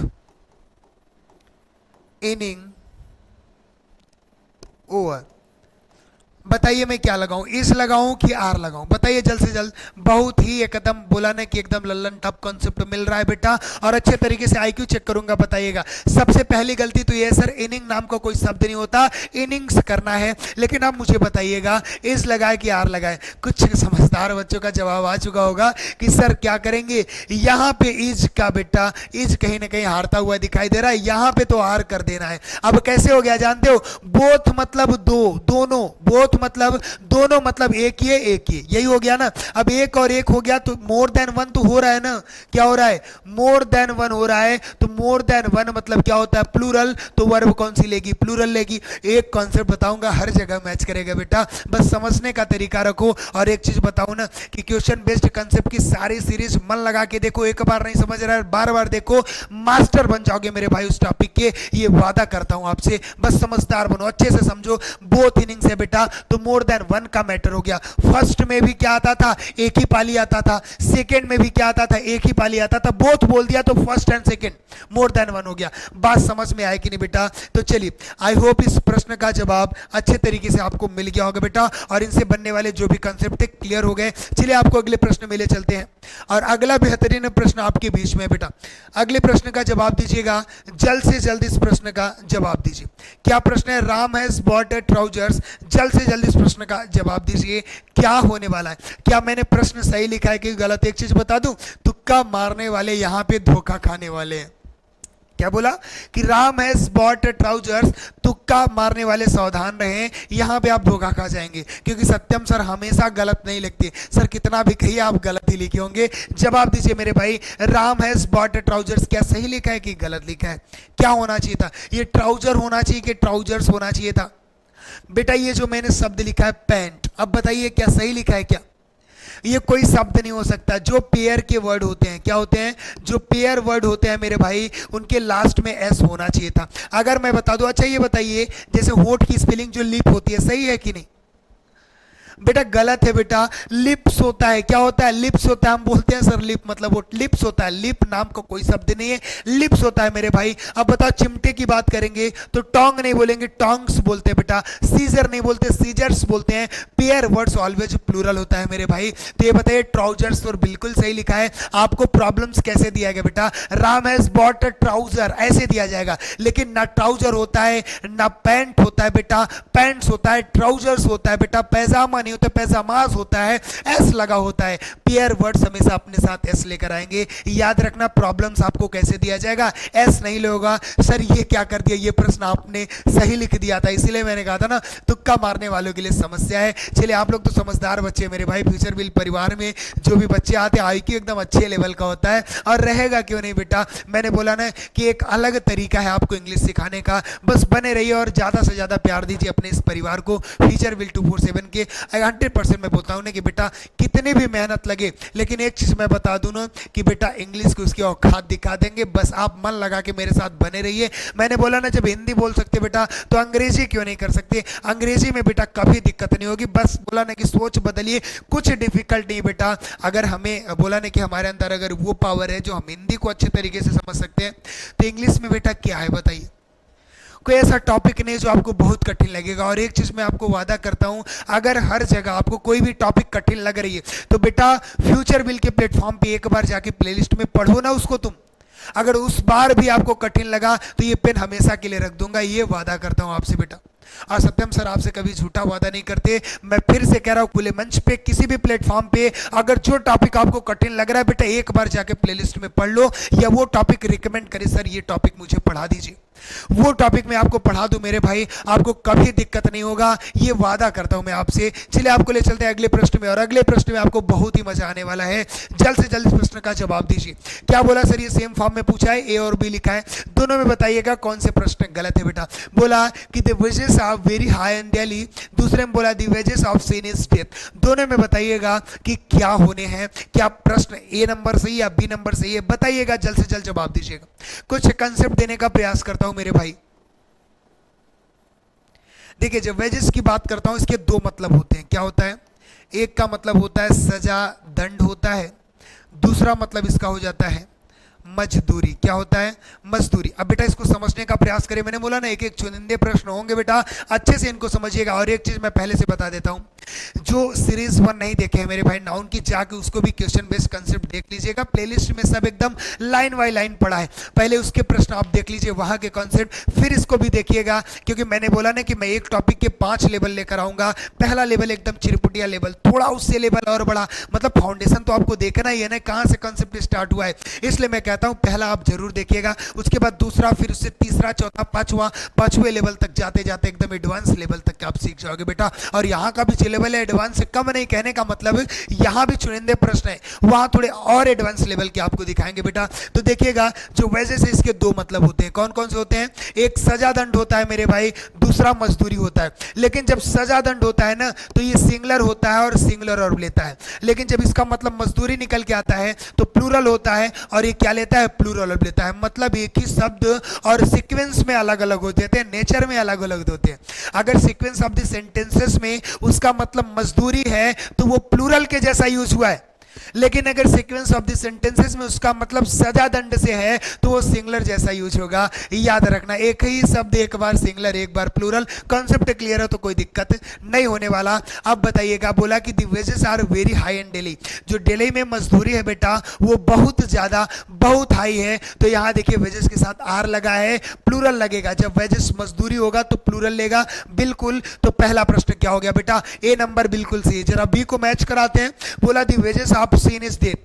इनिंग ओवर, बताइए मैं क्या लगाऊं? इस लगाऊं कि आर लगाऊं? बताइए जल्द से जल्द। बहुत ही एकदम बोला ना कि एकदम लल्लन टप कॉन्सेप्ट मिल रहा है बेटा, और अच्छे तरीके से आईक्यू चेक करूंगा। बताइएगा। सबसे पहली गलती तो ये सर इनिंग नाम का कोई शब्द नहीं होता, इनिंग्स करना है। लेकिन अब मुझे बताइएगा इस लगाए कि आर लगाए? कुछ समझदार बच्चों का जवाब आ चुका होगा कि सर क्या करेंगे, यहां पे इज का बेटा, इज कहीं ना कहीं हारता हुआ दिखाई दे रहा है, यहां पे तो आर कर देना है। अब कैसे हो गया जानते हो? बोथ मतलब दो, दोनों, बोथ मतलब दोनों, मतलब एक ही है, एक ही, यही हो गया ना। अब एक और एक हो गया तो मोर देन वन तो हो रहा है ना। क्या हो रहा है? मोर देन वन हो रहा है। तो मोर देन वन मतलब क्या होता है? प्लूरल। तो वर्ब कौन सी लेगी? प्लूरल लेगी। एक कॉन्सेप्ट बताऊंगा, हर जगह मैच करेगा बेटा, बस समझने का तरीका रखो। और एक चीज बताऊं ना कि क्वेश्चन बेस्ड कॉन्सेप्ट की सारी सीरीज मन लगा के देखो, एक बार नहीं समझ रहा है बार बार देखो, मास्टर बन जाओगे मेरे भाई उस टॉपिक के, ये वादा करता हूं आपसे। बस समझदार बनो, अच्छे से समझो। बोथ इनिंग्स है बेटा, तो मोर देन वन का मैटर हो गया। फर्स्ट में भी क्या आता था, एक ही पाली आता था, सेकेंड में भी क्या आता था, एक ही पाली आता था, बोथ बोल दिया तो first and second more than one हो गया। बात समझ में आए कि नहीं बेटा? तो चलिए, आई होप इस प्रश्न का जवाब अच्छे तरीके से आपको मिल गया होगा बेटा, और इनसे बनने वाले जो भी कंसेप्ट है क्लियर हो गए। चलिए आपको अगले प्रश्न में ले चलते हैं, और अगला बेहतरीन प्रश्न आपके बीच में बेटा। अगले प्रश्न का जवाब दीजिएगा, जल्द से जल्द इस प्रश्न का जवाब दीजिए। क्या प्रश्न है? Ram has bot trousers. जल्द से जल्द इस प्रश्न का जवाब दीजिए, क्या होने वाला है? क्या मैंने प्रश्न सही लिखा है कि गलत? एक चीज बता दूं, तुक्का मारने वाले यहां पे धोखा खाने वाले हैं। क्या बोला कि राम हैज बॉट ट्राउजर्स, तुक्का मारने वाले सावधान रहें, यहां पे आप धोखा खा जाएंगे, क्योंकि सत्यम सर हमेशा गलत नहीं लिखते। सर कितना भी कहिए आप गलत ही लिखे होंगे। जवाब दीजिए मेरे भाई, राम हैज बॉट ट्राउजर्स, क्या सही लिखा है कि गलत लिखा है? क्या होना चाहिए था? ये ट्राउजर होना चाहिए कि ट्राउजर्स होना चाहिए था? बेटा ये जो मैंने शब्द लिखा है पैंट, अब बताइए क्या सही लिखा है क्या? ये कोई शब्द नहीं हो सकता। जो पेयर के वर्ड होते हैं, क्या होते हैं? जो पेयर वर्ड होते हैं मेरे भाई, उनके लास्ट में एस होना चाहिए था। अगर मैं बता दूं, अच्छा ये बताइए, जैसे होठ की स्पेलिंग जो लिप होती है, सही है कि नहीं? बेटा गलत है बेटा, लिप्स होता है। क्या होता है? लिप्स होता है। हम बोलते हैं सर लिप मतलब वो लिप्स होता है, लिप नाम का कोई शब्द नहीं है, लिप्स होता है मेरे भाई। अब बताओ, चिमटे की बात करेंगे तो टोंग नहीं बोलेंगे, टोंग्स बोलते हैं बेटा। सीजर नहीं बोलते, सीजर्स बोलते हैं। पेयर वर्ड्स ऑलवेज प्लूरल होता है मेरे भाई। तो ये बताइए, ट्राउजर्स और बिल्कुल सही लिखा है। आपको प्रॉब्लम्स कैसे दिया गया बेटा? Ram has bought a trouser ऐसे दिया जाएगा, लेकिन ना ट्राउजर होता है ना पैंट होता है बेटा, पैंट्स होता है, ट्राउजर्स होता है बेटा, पैजामा नहीं होता, पैजामाज होता है, एस लगा होता है। पेयर वर्ड्स हमेशा अपने साथ एस लेकर आएंगे। याद रखना, प्रॉब्लम्स आपको कैसे दिया जाएगा? एस नहीं लोगा। सर ये क्या कर दिया, ये प्रश्न आपने सही लिख दिया था, इसीलिए मैंने कहा था ना, तुक्का मारने वालों के लिए समस्या है। चलिए आप लोग तो समझदार बच्चे मेरे भाई, फ्यूचर विल परिवार में जो भी बच्चे आते हैं आईक्यू एकदम अच्छे लेवल का होता है, और रहेगा क्यों नहीं बेटा। मैंने बोला ना कि एक अलग तरीका है आपको इंग्लिश सिखाने का। बस बने रहिए और ज्यादा से ज्यादा प्यार दीजिए अपने इस परिवार को। फ्यूचर विल 247 के 100% मैं बोलता हूं ना कि बेटा कितनी भी मेहनत लगे, लेकिन एक चीज मैं बता दूं ना कि बेटा इंग्लिश को उसकी औकात दिखा देंगे। बस आप मन लगा के मेरे साथ बने रहिए। मैंने बोला ना, जब हिंदी बोल सकते बेटा तो अंग्रेजी क्यों नहीं कर सकते? अंग्रेजी में बेटा कभी दिक्कत नहीं होगी। बस बोला ना कि सोच बदलिए, कुछ डिफिकल्ट नहीं बेटा। अगर हमें बोला ना कि हमारे अंदर अगर वो पावर है जो हम हिंदी को अच्छे तरीके से समझ सकते हैं, तो इंग्लिश में बेटा क्या है बताइए? कोई ऐसा टॉपिक नहीं जो आपको बहुत कठिन लगेगा। और एक चीज मैं आपको वादा करता हूं, अगर हर जगह आपको कोई भी टॉपिक कठिन लग रही है तो बेटा फ्यूचर विल के प्लेटफॉर्म पे एक बार जाके प्लेलिस्ट में पढ़ो ना उसको तुम। अगर उस बार भी आपको कठिन लगा तो ये पेन हमेशा के लिए रख दूंगा, ये वादा करता हूं आपसे बेटा। और सत्यम सर आपसे कभी झूठा वादा नहीं करते। मैं फिर से कह रहा हूं, खुले मंच पे किसी भी प्लेटफॉर्म पे अगर जो टॉपिक आपको कठिन लग रहा है बेटा, एक बार जाके प्लेलिस्ट में पढ़ लो, या वो टॉपिक रिकमेंड करे, सर ये टॉपिक मुझे पढ़ा दीजिए, वो टॉपिक मैं आपको पढ़ा दूं मेरे भाई, आपको कभी दिक्कत नहीं होगा, ये वादा करता हूं मैं आपसे। चलिए आपको ले चलते हैं अगले प्रश्न में, और अगले प्रश्न में आपको बहुत ही मजा आने वाला है। जल्द से जल्द इस प्रश्न का जवाब दीजिए। क्या बोला सर? ये सेम फॉर्म में पूछा है, ए और बी लिखा है, दोनों में बताइएगा कौन से प्रश्न गलत है बेटा। बोला कि the wages are very high in Delhi, दूसरे में बोला the wages of sin is death. दोनों में बताइएगा कि क्या होने हैं, क्या प्रश्न ए नंबर सही या बी नंबर सही है, बताइएगा, जल्द से जल्द जवाब दीजिएगा। कुछ कंसेप्ट देने का प्रयास करता हूं मेरे भाई। देखिए जब वेजेस की बात करता हूं, इसके दो मतलब होते हैं। क्या होता है? एक का मतलब होता है सजा, दंड होता है। दूसरा मतलब इसका हो जाता है मजदूरी। क्या होता है? मजदूरी। अब बेटा इसको समझने का प्रयास करें। मैंने बोला ना एक एक चुनिंदे प्रश्न होंगे बेटा, अच्छे से इनको समझिएगा। और एक चीज मैं पहले से बता देता हूं, जो सीरीज 1 नहीं देखे हैं मेरे भाई नाउन की, जाके उसको भी क्वेश्चन बेस्ड कंसेप्ट देख लीजिएगा। प्लेलिस्ट में सब एकदम लाइन बाय लाइन पढ़ा है, पहले उसके प्रश्न आप देख लीजिए, वहां के कॉन्सेप्ट, फिर इसको भी देखिएगा। क्योंकि मैंने बोला ना कि मैं एक टॉपिक के 5 लेवल लेकर आऊंगा। पहला लेवल एकदम चिरपुटिया लेवल, थोड़ा उससे लेवल और बड़ा, मतलब फाउंडेशन तो आपको देखना ही है ना, कहां से कॉन्सेप्ट स्टार्ट हुआ है। इसलिए मैं कहता हूं पहला आप जरूर देखिएगा, उसके बाद दूसरा, फिर उससे तीसरा, चौथा, पांचवा, 5वें लेवल तक जाते जाते एकदम एडवांस लेवल तक आप सीख जाओगे बेटा। और यहाँ का भी लेवल है एडवांस से कम नहीं, कहने का मतलब यहाँ भी चुनिंदे प्रश्न है, वहाँ थोड़े और एडवांस लेवल के आपको दिखाएंगे बेटा। तो देखिएगा जो वेजेस है इसके दो मतलब होते हैं, कौन कौन से होते हैं? एक सजा दंड होता है मेरे भाई, दूसरा मजदूरी होता है। लेकिन जब सजा दंड होता है ना तो ये सिंगुलर होता है और सिंगुलर वर्ब लेता है, लेकिन जब इसका मतलब मजदूरी निकल के आता है तो प्लूरल होता है और ये क्या लेता है? प्लूरल वर्ब लेता है। मतलब एक ही शब्द और सीक्वेंस में अलग अलग होते हैं, नेचर में अलग अलग होते हैं। अगर सीक्वेंस ऑफ द सेंटेंसेस में उसका मतलब मजदूरी है तो वो प्लूरल के जैसा यूज हुआ है, लेकिन अगर सीक्वेंस ऑफ द सेंटेंसेस में उसका मतलब सजा दंड से है तो वो सिंगुलर जैसा यूज होगा। याद रखना, एक ही शब्द एक बार सिंगुलर एक बार प्लूरल। कॉन्सेप्ट क्लियर हो तो कोई दिक्कत नहीं होने वाला। अब बताइएगा, बोला कि the wages are very high in Delhi, जो दिल्ली में मजदूरी है बेटा वो बहुत ज्यादा बहुत हाई है। तो यहाँ देखिए वेजेस के साथ आर लगा है, प्लूरल लगेगा। जब वेजेस मजदूरी होगा तो प्लूरल लेगा, बिल्कुल। तो पहला प्रश्न क्या हो गया बेटा? ए नंबर बिल्कुल सही। जरा बी को मैच कराते हैं। बोला the wages of sin is death.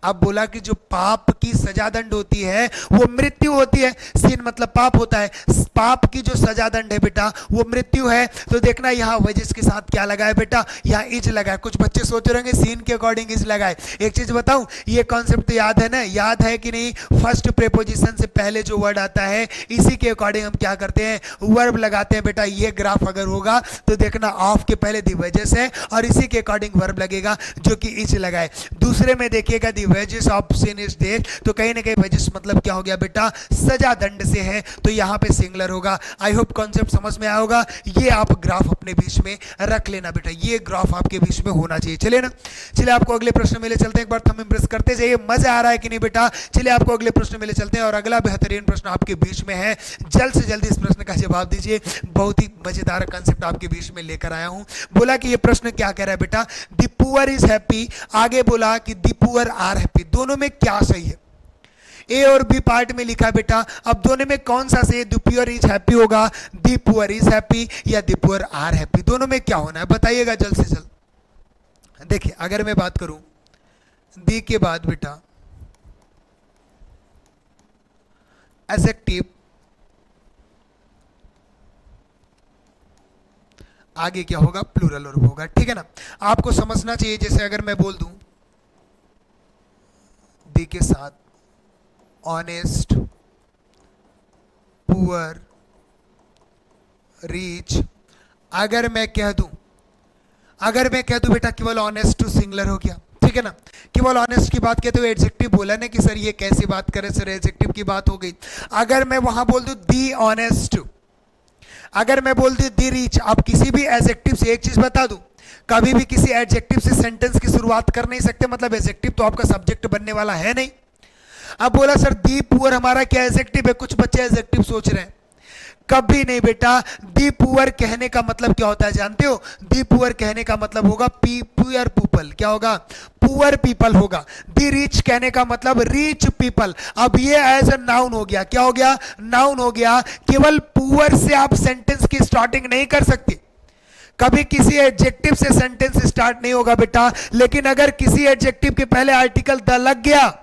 अब बोला कि जो पाप की सजा दंड होती है वो मृत्यु होती है। सीन मतलब पाप होता है, पाप की जो सजा दंड है बेटा वो मृत्यु है। तो देखना यहाँ वजह के साथ क्या लगा है बेटा? यहाँ इज लगा है। कुछ बच्चे सोच रहे होंगे सीन के अकॉर्डिंग इज लगा है। एक चीज बताऊं, ये कॉन्सेप्ट तो याद है ना? याद है कि नहीं? फर्स्ट प्रेपोजिशन से पहले जो वर्ड आता है इसी के अकॉर्डिंग हम क्या करते हैं? वर्ब लगाते हैं बेटा। ये ग्राफ अगर होगा तो देखना ऑफ के पहले दी वजह है और इसी के अकॉर्डिंग वर्ब लगेगा जो कि इज लगा है। दूसरे में देखिएगा the wages of sin is death, तो कहीं ना कहीं वेजेस मतलब क्या हो गया बेटा? सजा दंड से है, तो यहाँ पे सिंगुलर होगा। आई होप कॉन्सेप्ट समझ में आया होगा। ये आप ग्राफ अपने बीच में रख लेना बेटा, ये ग्राफ आपके बीच में होना चाहिए। चलिए ना, चलिए आपको अगले प्रश्न में ले चलते हैं। एक बार थंब इम्प्रेस करते जाइए, मजा आ रहा है कि नहीं बेटा? चलिए आपको अगले प्रश्न में ले चलते हैं और अगला बेहतरीन प्रश्न आपके बीच में है। जल्द से जल्द इस प्रश्न का जवाब दीजिए, बहुत ही मजेदार कॉन्सेप्ट आपके बीच में लेकर आया हूं। बोला कि ये प्रश्न क्या कह रहा है बेटा? द पुअर इज हैप्पी, आगे बोला कि द पुअर आर हैप्पी। दोनों में क्या सही है? ए और बी पार्ट में लिखा है बेटा। अब दोनों में कौन सा सही? द पुअर इज हैप्पी होगा, द पुअर इज हैप्पी या द पुअर आर हैप्पी? दोनों में क्या होना है बताइएगा जल्द से जल्द। देखिए अगर मैं बात करूं दी के बाद बेटा एडजेक्टिव, आगे क्या होगा? प्लूरल वर्ब होगा। ठीक है ना? आपको समझना चाहिए, जैसे अगर मैं बोल दूं दी के साथ ऑनेस्ट, पुअर, रीच, अगर मैं कह दूं बेटा केवल ऑनेस्ट टू सिंगुलर हो गया। ठीक है ना? केवल ऑनेस्ट की बात कहते हुए एडजेक्टिव बोला ना कि सर ये कैसी बात करें सर, एडजेक्टिव की बात हो गई। अगर मैं वहां बोल दूं दी ऑनेस्ट, अगर मैं बोल दूं दी रीच, आप किसी भी एडजेक्टिव से एक चीज बता दूं, कभी भी किसी एडजेक्टिव से सेंटेंस की शुरुआत कर नहीं सकते, मतलब एडजेक्टिव तो आपका सब्जेक्ट बनने वाला है नहीं। अब बोला सर दी पुअर हमारा क्या एडजेक्टिव है? कुछ बच्चे एडजेक्टिव सोच रहे हैं, कभी नहीं बेटा। दी पुअर कहने का मतलब क्या होता है जानते हो? दी पुअर कहने का मतलब होगा पुअर पीपल। क्या होगा? पुअर पीपल होगा। दी रिच कहने का मतलब रिच पीपल। अब ये एज अ नाउन हो गया। क्या हो गया? नाउन हो गया। केवल पुअर से आप सेंटेंस की स्टार्टिंग नहीं कर सकते, कभी किसी एडजेक्टिव से सेंटेंस स्टार्ट नहीं होगा बेटा। लेकिन अगर किसी एडजेक्टिव के पहले आर्टिकल द लग गया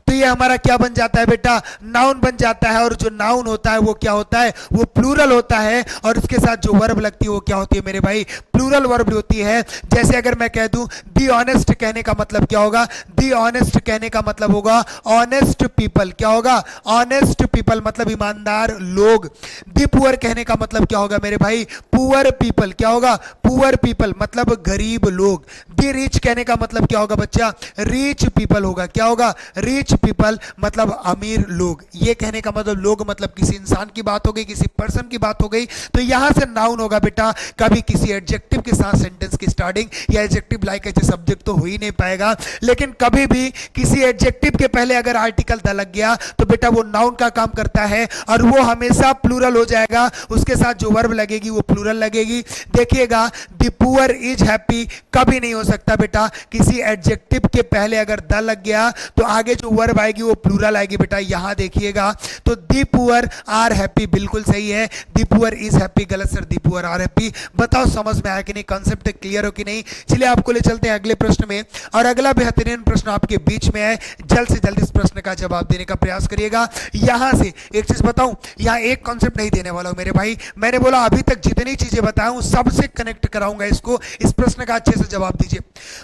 तो ये हमारा क्या बन जाता है बेटा? नाउन बन जाता है। और जो नाउन होता है वो क्या होता है? वो प्लूरल होता है। और उसके साथ जो वर्ब लगती है वो क्या होती है मेरे भाई? प्लूरल वर्ब होती है। जैसे अगर मैं कह दूं दी ऑनेस्ट, कहने का मतलब क्या होगा? दी ऑनेस्ट कहने का मतलब होगा ऑनेस्ट पीपल। क्या होगा? ऑनेस्ट पीपल मतलब ईमानदार लोग। दी पुअर कहने का मतलब क्या होगा मेरे भाई? Poor people. क्या होगा? पुअर पीपल मतलब गरीब लोग। दी रिच कहने का मतलब क्या होगा बच्चा? रिच पीपल होगा। क्या होगा? रिच पीपल मतलब अमीर लोग। ये कहने का मतलब लोग मतलब किसी इंसान की बात हो गई, किसी पर्सन की बात हो गई। तो यहां से नाउन होगा बेटा। कभी किसी एडजेक्टिव के साथ सेंटेंस की स्टार्टिंग या एडजेक्टिव लाइक ऐसे सब्जेक्ट तो हो ही नहीं पाएगा। लेकिन कभी भी किसी एडजेक्टिव के पहले अगर आर्टिकल द लग गया तो बेटा वो नाउन का काम करता है और वो हमेशा प्लूरल हो जाएगा। उसके साथ जो वर्ब लगेगी वो प्लूरल लगेगी। देखिएगा द पुअर इज हैप्पी कभी नहीं हो सकता बेटा। किसी एडजेक्टिव के पहले अगर द लग गया तो आगे जो वर्ब आएगी वो प्लूरल आएगी बेटा। यहां देखिएगा तो दी पुअर आर हैप्पी बिल्कुल सही है। दी पुअर इज हैप्पी गलत sir, the poor are happy. बताओ समझ में आया कि नहीं? कॉन्सेप्ट क्लियर हो कि नहीं? चलिए आपको ले चलते हैं अगले प्रश्न में। और अगला बेहतरीन प्रश्न आपके बीच में है, जल्द से जल्द इस प्रश्न का जवाब देने का प्रयास करिएगा। यहां से एक चीज बताऊं, यहां एक कॉन्सेप्ट नहीं देने वाला हूं मेरे भाई। मैंने बोला अभी तक जितनी चीजें बताया हूं सबसे कनेक्ट कराऊं बताऊंगा इसको, इस प्रश्न का अच्छे से जवाब दीजिए।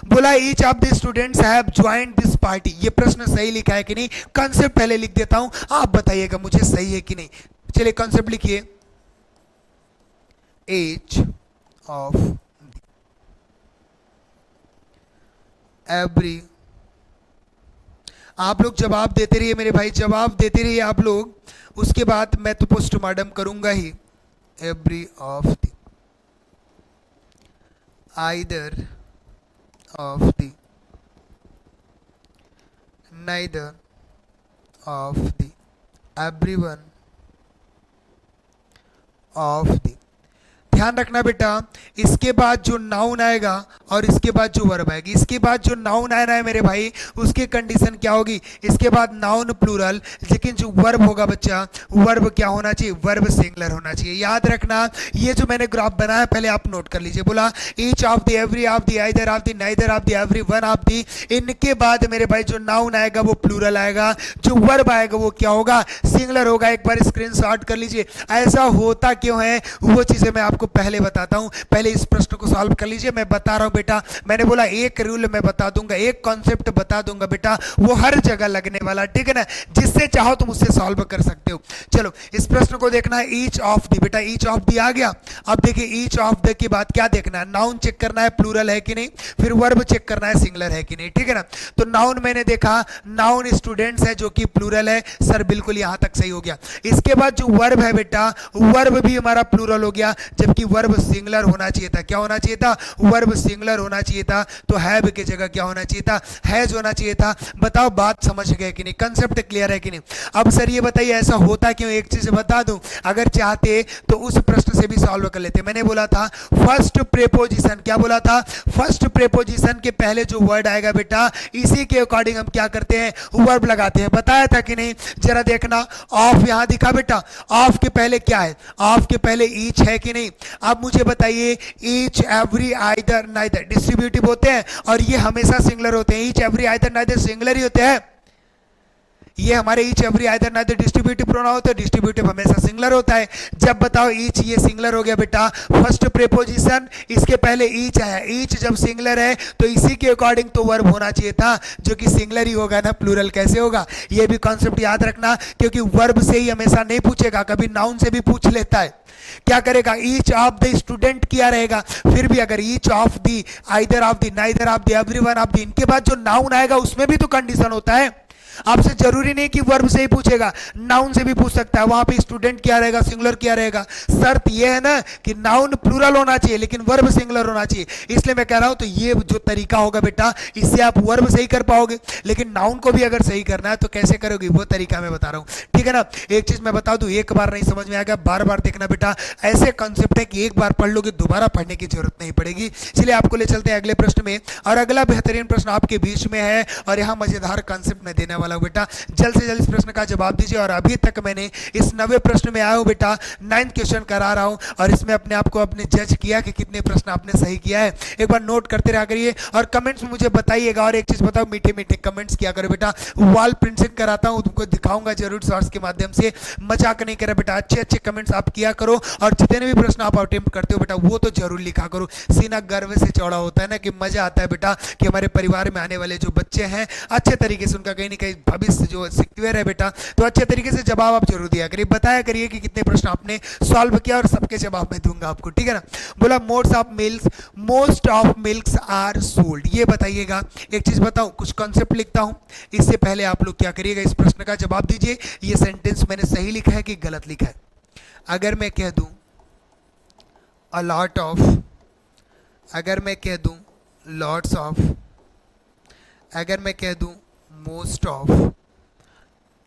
बोला each of the students have joined this party, ये प्रश्न सही लिखा है कि नहीं? कॉन्सेप्ट पहले लिख देता हूं, आप बताइएगा मुझे सही है कि नहीं। चलिए कॉन्सेप्ट लिखिए, ईच ऑफ एवरी, आप लोग जवाब देते रहिए मेरे भाई, जवाब देते रहिए आप लोग, उसके बाद मैं तो पोस्टमार्टम करूंगा ही। Every of the, either of the, neither of the, everyone of the. ध्यान रखना बेटा, इसके बाद जो नाउन आएगा और इसके बाद जो वर्ब आएगी, इसके बाद जो नाउन आना है मेरे भाई, उसकी कंडीशन क्या होगी? इसके बाद नाउन प्लूरल, लेकिन जो वर्ब होगा बच्चा, वर्ब क्या होना चाहिए? वर्ब सिंगुलर होना चाहिए। याद रखना, ये जो मैंने ग्राफ बनाया पहले आप नोट कर लीजिए। बोला each of the, every of the, either of the, neither of the, every one of the, इनके बाद मेरे भाई जो नाउन आएगा वो प्लूरल आएगा, जो वर्ब आएगा वो क्या होगा? सिंगुलर होगा। एक बार स्क्रीनशॉट कर लीजिए। ऐसा होता क्यों है वो चीजें मैं आपको पहले बताता हूं, पहले इस प्रश्न को सॉल्व कर लीजिए। मैं बता रहा हूं बेटा, मैंने बोला एक रूल मैं बता दूंगा, एक कॉन्सेप्ट बता दूंगा बेटा, वो हर जगह लगने वाला, ठीक है ना? जिससे चाहो तुम उससे सॉल्व कर सकते हो। चलो इस प्रश्न को देखना है, ईच ऑफ द, बेटा ईच ऑफ द आ गया। अब देखिए ईच ऑफ द के बाद क्या देखना है? नाउन चेक करना है प्लूरल है कि नहीं, फिर वर्ब चेक करना है सिंगुलर है कि नहीं, ठीक है ना? तो नाउन मैंने देखा, नाउन स्टूडेंट्स है जो कि प्लूरल है, सर बिल्कुल यहां तक सही हो गया। इसके बाद जो वर्ब है बेटा, वर्ब भी हमारा प्लूरल हो गया, जबकि वर्ब सिंगुलर होना चाहिए था। क्या होना चाहिए था? वर्ब सिंगुलर होना चाहिए था। तो हैव की जगह क्या होना चाहिए था? हैज होना चाहिए था। बताओ बात समझ गए कि नहीं? कंसेप्ट क्लियर है कि नहीं? अब सर ये बताइए ऐसा होता क्यों? एक चीज बता दूं, अगर चाहते तो उस प्रश्न से भी सॉल्व कर लेते। मैंने बोला था फर्स्ट प्रेपोजिशन, क्या बोला था? फर्स्ट प्रेपोजिशन के पहले जो वर्ड आएगा बेटा, इसी के अकॉर्डिंग हम क्या करते हैं? वर्ब लगाते हैं। बताया था कि नहीं? जरा देखना, ऑफ यहां दिखा बेटा, ऑफ के पहले क्या है? ऑफ के पहले ईच है कि नहीं? अब मुझे बताइए, each, every, either, neither distributive होते हैं और ये हमेशा सिंगुलर होते हैं। Each, every, either, neither singular ही होते हैं। ये हमारे each, every, either, neither distributive pronoun होते हैं, डिस्ट्रीब्यूटिव हमेशा सिंगुलर होता है। जब बताओ ईच, ये सिंगुलर हो गया बेटा, फर्स्ट प्रेपोजिशन इसके पहले ईच है, ईच जब सिंगुलर है तो इसी के अकॉर्डिंग तो वर्ब होना चाहिए था, जो कि सिंगुलर ही होगा ना, प्लूरल कैसे होगा? ये भी कॉन्सेप्ट याद रखना, क्योंकि वर्ब से ही हमेशा नहीं पूछेगा, कभी नाउन से भी पूछ लेता है। क्या करेगा? ईच ऑफ द स्टूडेंट किया रहेगा, फिर भी अगर each of the, either of the, neither of the, everyone of the, इनके बाद जो नाउन आएगा उसमें भी तो कंडीशन होता है। आपसे जरूरी नहीं कि वर्ब से ही पूछेगा, नाउन से भी पूछ सकता है। वहां पे स्टूडेंट क्या रहेगा? सिंगुलर क्या रहेगा? शर्त यह है ना कि नाउन प्लूरल होना चाहिए लेकिन वर्ब सिंगुलर होना चाहिए। इसलिए मैं कह रहा हूं तो ये जो तरीका होगा बेटा, इससे आप वर्ब सही कर पाओगे, लेकिन नाउन को भी अगर सही करना है तो कैसे करोगे, वो तरीका मैं बता रहा हूं, ठीक है ना? एक चीज मैं बता दूं, एक बार नहीं समझ में आएगा, बार बार देखना बेटा। ऐसे कॉन्सेप्ट है कि एक बार पढ़ लोगे, दोबारा पढ़ने की जरूरत नहीं पड़ेगी। चलिए आपको ले चलते हैं अगले प्रश्न में, और अगला बेहतरीन प्रश्न आपके बीच में है और यहां मजेदार कॉन्सेप्ट मैं देने वाला हूं बेटा। जल्द से जल्द इस प्रश्न का जवाब दीजिए। और अभी तक मैंने इस 90 प्रश्न में आया हूं बेटा, 9th क्वेश्चन करा रहा हूं और इसमें अपने आप को अपने जज किया कि कितने प्रश्न आपने सही किया है। एक बार नोट करते रहा करिए और कमेंट्स में मुझे बताइएगा। और एक चीज बताओ, मीठे मीठे कमेंट्स किया करो बेटा। वॉल प्रिंटिंग कराता हूं, तुमको दिखाऊंगा जरूर शॉर्ट्स के माध्यम से, मजाक नहीं करा बेटा। अच्छे अच्छे कमेंट्स आप किया करो और जितने भी प्रश्न आप अटेम्प्ट करते हो बेटा वो तो जरूर लिखा करो। सीना गर्व से चौड़ा होता है ना, कि मजा आता है बेटा कि हमारे परिवार में आने वाले जो बच्चे हैं अच्छे तरीके से उनका कहीं ना कहीं भविष्य जो सिक्योर है बेटा, तो अच्छे तरीके से जवाब आप जरूर दिया करिए। बताया करिए कि कितने प्रश्न आपने सॉल्व किया और सबके जवाब मैं दूंगा आपको, ठीक है ना? बोला modes of milks, most of milks are sold, ये बताइएगा। एक चीज बताऊं, कुछ कॉन्सेप्ट लिखता हूं, इससे पहले आप लोग क्या करिएगा, इस प्रश्न का जवाब दीजिए। ये सेंटेंस मैंने सही लिखा है कि गलत लिखा है? अगर मैं कह दूं अ लॉट ऑफ, अगर मैं कह दूं लॉट्स ऑफ, अगर मैं कह दूं मोस्ट ऑफ,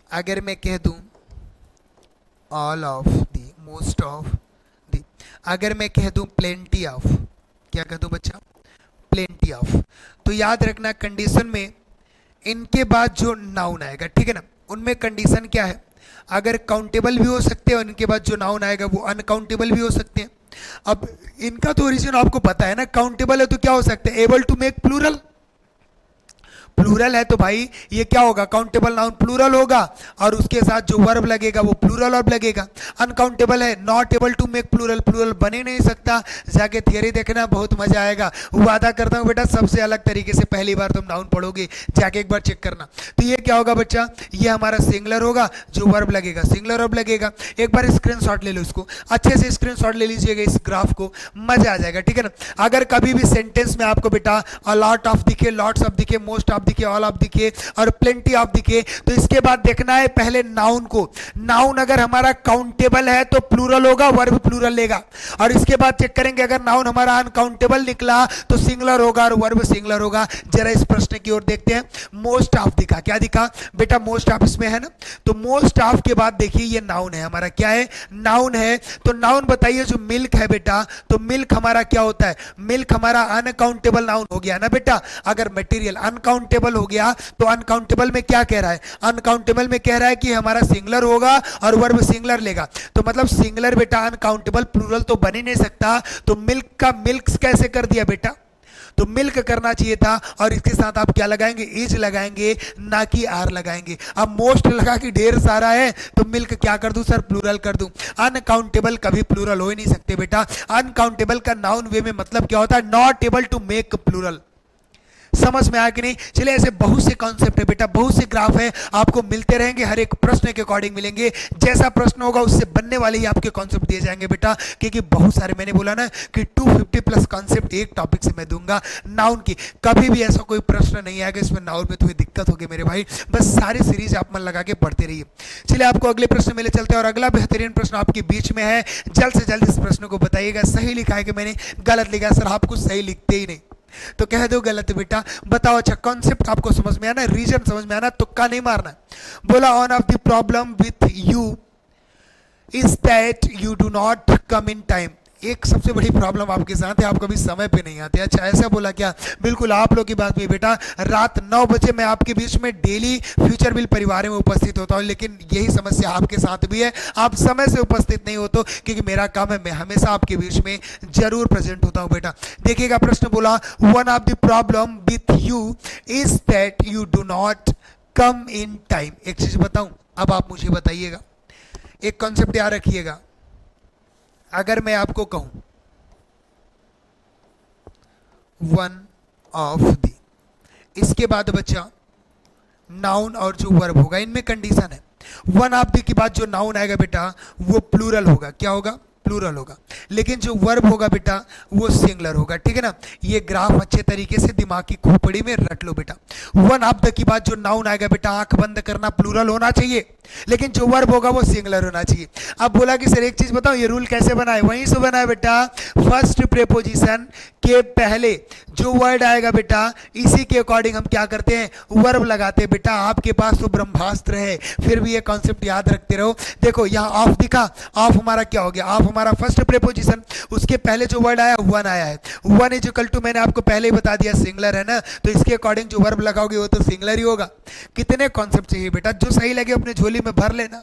अगर मैं कह दूं all of the, most of the, अगर मैं कह दूं प्लेंटी ऑफ, क्या कह दूं बच्चा? Plenty of. तो याद रखना कंडीशन में इनके बाद जो नाउन आएगा, ठीक है ना, उनमें कंडीशन क्या है? अगर काउंटेबल भी हो सकते हैं और इनके बाद जो नाउन आएगा वो अनकाउंटेबल भी हो सकते हैं। अब इनका तो ओरिजिन आपको पता है ना, काउंटेबल है तो क्या हो सकता है? Able to make plural, plural है तो भाई ये क्या होगा, काउंटेबल नाउन प्लूरल होगा और उसके साथ जो वर्ब लगेगा वो प्लूरल वर्ब लगेगा। अनकाउंटेबल है, not able to make plural, plural बने नहीं सकता। जाके थियरी देखना, बहुत मजा आएगा। वादा करता हूँ बेटा सबसे अलग तरीके से पहली बार तुम नाउन पढ़ोगे, जाके एक बार चेक करना। तो ये क्या होगा बच्चा, ये हमारा सिंगुलर होगा, जो वर्ब लगेगा सिंगुलर वर्ब लगेगा। एक बार स्क्रीनशॉट ले लो, इसको अच्छे से स्क्रीनशॉट ले लीजिएगा इस ग्राफ को, मजा आ जाएगा, ठीक है ना। अगर कभी भी सेंटेंस में आपको बेटा अ लॉट ऑफ दिखे, लॉट्स ऑफ दिखे, मोस्ट ऑफ दिखे, ऑल ऑफ दिखे और प्लेंटी ऑफ दिखे, तो इसके बाद देखना है पहले नाउन को। नाउन अगर हमारा काउंटेबल है तो प्लूरल होगा, वर्ब प्लूरल लेगा। और इसके बाद चेक करेंगे अगर नाउन हमारा अनकाउंटेबल निकला तो सिंगुलर होगा और वर्ब सिंगुलर होगा। जरा इस प्रश्न की ओर देखते हैं। मोस्ट ऑफ दिखा, क्या दिखा बेटा, मोस्ट ऑफ इसमें है ना, तो मोस्ट ऑफ के बाद देखिए ये नाउन है हमारा, क्या है, नाउन है। तो नाउन बताइए, जो मिल्क है बेटा, तो मिल्क हमारा क्या होता है, मिल्क हमारा अनकाउंटेबल नाउन हो गया ना बेटा। अगर मटेरियल अनकाउंटेबल हो गया तो अनकाउंटेबल में क्या कह रहा है, अनकाउंटेबल में कह रहा है कि हमारा सिंगुलर होगा और वर्ब सिंगुलर लेगा। तो मतलब सिंगुलर बेटा अनकाउंटेबल, प्लूरल तो बन ही नहीं सकता। तो मिल्क का मिल्क्स कैसे कर दिया बेटा, तो मिल्क करना चाहिए था और इसके साथ आप क्या लगाएंगे, इज लगाएंगे, ना कि आर लगाएंगे। अब मोस्ट लगा कि ढेर सारा है तो मिल्क क्या कर दूं सर, प्लूरल कर दूं। अनकाउंटेबल कभी प्लूरल हो ही नहीं सकते बेटा। अनकाउंटेबल का नाउन वे में मतलब क्या होता है, not able to make plural. समझ में आया कि नहीं। चलिए ऐसे बहुत से कॉन्सेप्ट है बेटा, बहुत से ग्राफ है, आपको मिलते रहेंगे, हर एक प्रश्न के अकॉर्डिंग मिलेंगे। जैसा प्रश्न होगा उससे बनने वाले ही आपके कॉन्सेप्ट दिए जाएंगे बेटा, क्योंकि बहुत सारे, मैंने बोला ना कि 250 प्लस कॉन्सेप्ट एक टॉपिक से मैं दूंगा नाउन की। कभी भी ऐसा कोई प्रश्न नहीं आएगा इसमें नाउन में थोड़ी दिक्कत होगी मेरे भाई, बस सारी सीरीज आप मन लगा के पढ़ते रहिए। चलिए आपको अगले प्रश्न में ले चलते हैं और अगला बेहतरीन प्रश्न आपके बीच में है। जल्द से जल्द इस प्रश्न को बताइएगा। सही लिखा है कि मैंने गलत लिखा, सर आप कुछ सही लिखते ही नहीं तो कह दो गलत बेटा। बताओ अच्छा, कॉन्सेप्ट आपको समझ में आना, रीजन समझ में आना, तुक्का नहीं मारना। बोला on off the problem with you is that you do not come in time. एक सबसे बड़ी प्रॉब्लम आपके साथ है, आप कभी समय पे नहीं आते। अच्छा ऐसा बोला क्या, बिल्कुल आप लोग की बात भी बेटा। रात 9 बजे मैं आपके बीच में डेली फ्यूचर बिल परिवार में उपस्थित होता हूं, लेकिन यही समस्या आपके साथ भी है, आप समय से उपस्थित नहीं होते, क्योंकि मेरा काम है मैं हमेशा आपके बीच में जरूर प्रेजेंट होता हूं बेटा। देखिएगा प्रश्न बोला, one of the problem with you is that you do not come in time. एक चीज बताऊं, अब आप मुझे बताइएगा, एक कॉन्सेप्ट याद रखिएगा। अगर मैं आपको कहूं वन ऑफ दी, इसके बाद बच्चा नाउन और जो वर्ब होगा, इनमें कंडीशन है। वन ऑफ दी के बाद जो नाउन आएगा बेटा वो प्लूरल होगा, क्या होगा, प्लूरल होगा। लेकिन जो वर्ब होगा बेटा वो सिंगुलर होगा, ठीक है ना। ये ग्राफ अच्छे तरीके से दिमाग की खोपड़ी में रट लो बेटा। वन ऑफ द के बाद जो नाउन आएगा बेटा, आंख बंद करना, प्लूरल होना चाहिए, लेकिन जो वर्ब होगा वो सिंगुलर होना चाहिए। अब बोला कि सर एक चीज बताओ, ये रूल कैसे बनाए, वहीं से बनाए बेटा। फर्स्ट प्रेपोजिशन के पहले जो वर्ड आएगा बेटा, इसी के अकॉर्डिंग हम क्या करते हैं, वर्ब लगाते हैं बेटा। आपके पास तो ब्रह्मास्त्र है, फिर भी ये कॉन्सेप्ट याद रखते रहो। देखो यहाँ ऑफ दिखा, ऑफ हमारा क्या हो गया, ऑफ हमारा फर्स्ट प्रेपोजिशन, उसके पहले जो वर्ड आया वन आया है। वन इज इक्वल टू, मैंने आपको पहले ही बता दिया सिंगुलर है ना, तो इसके अकॉर्डिंग जो वर्ब लगाओगे वो तो सिंगुलर ही होगा। कितने कॉन्सेप्ट चाहिए बेटा, जो सही लगे अपने झोली में भर लेना।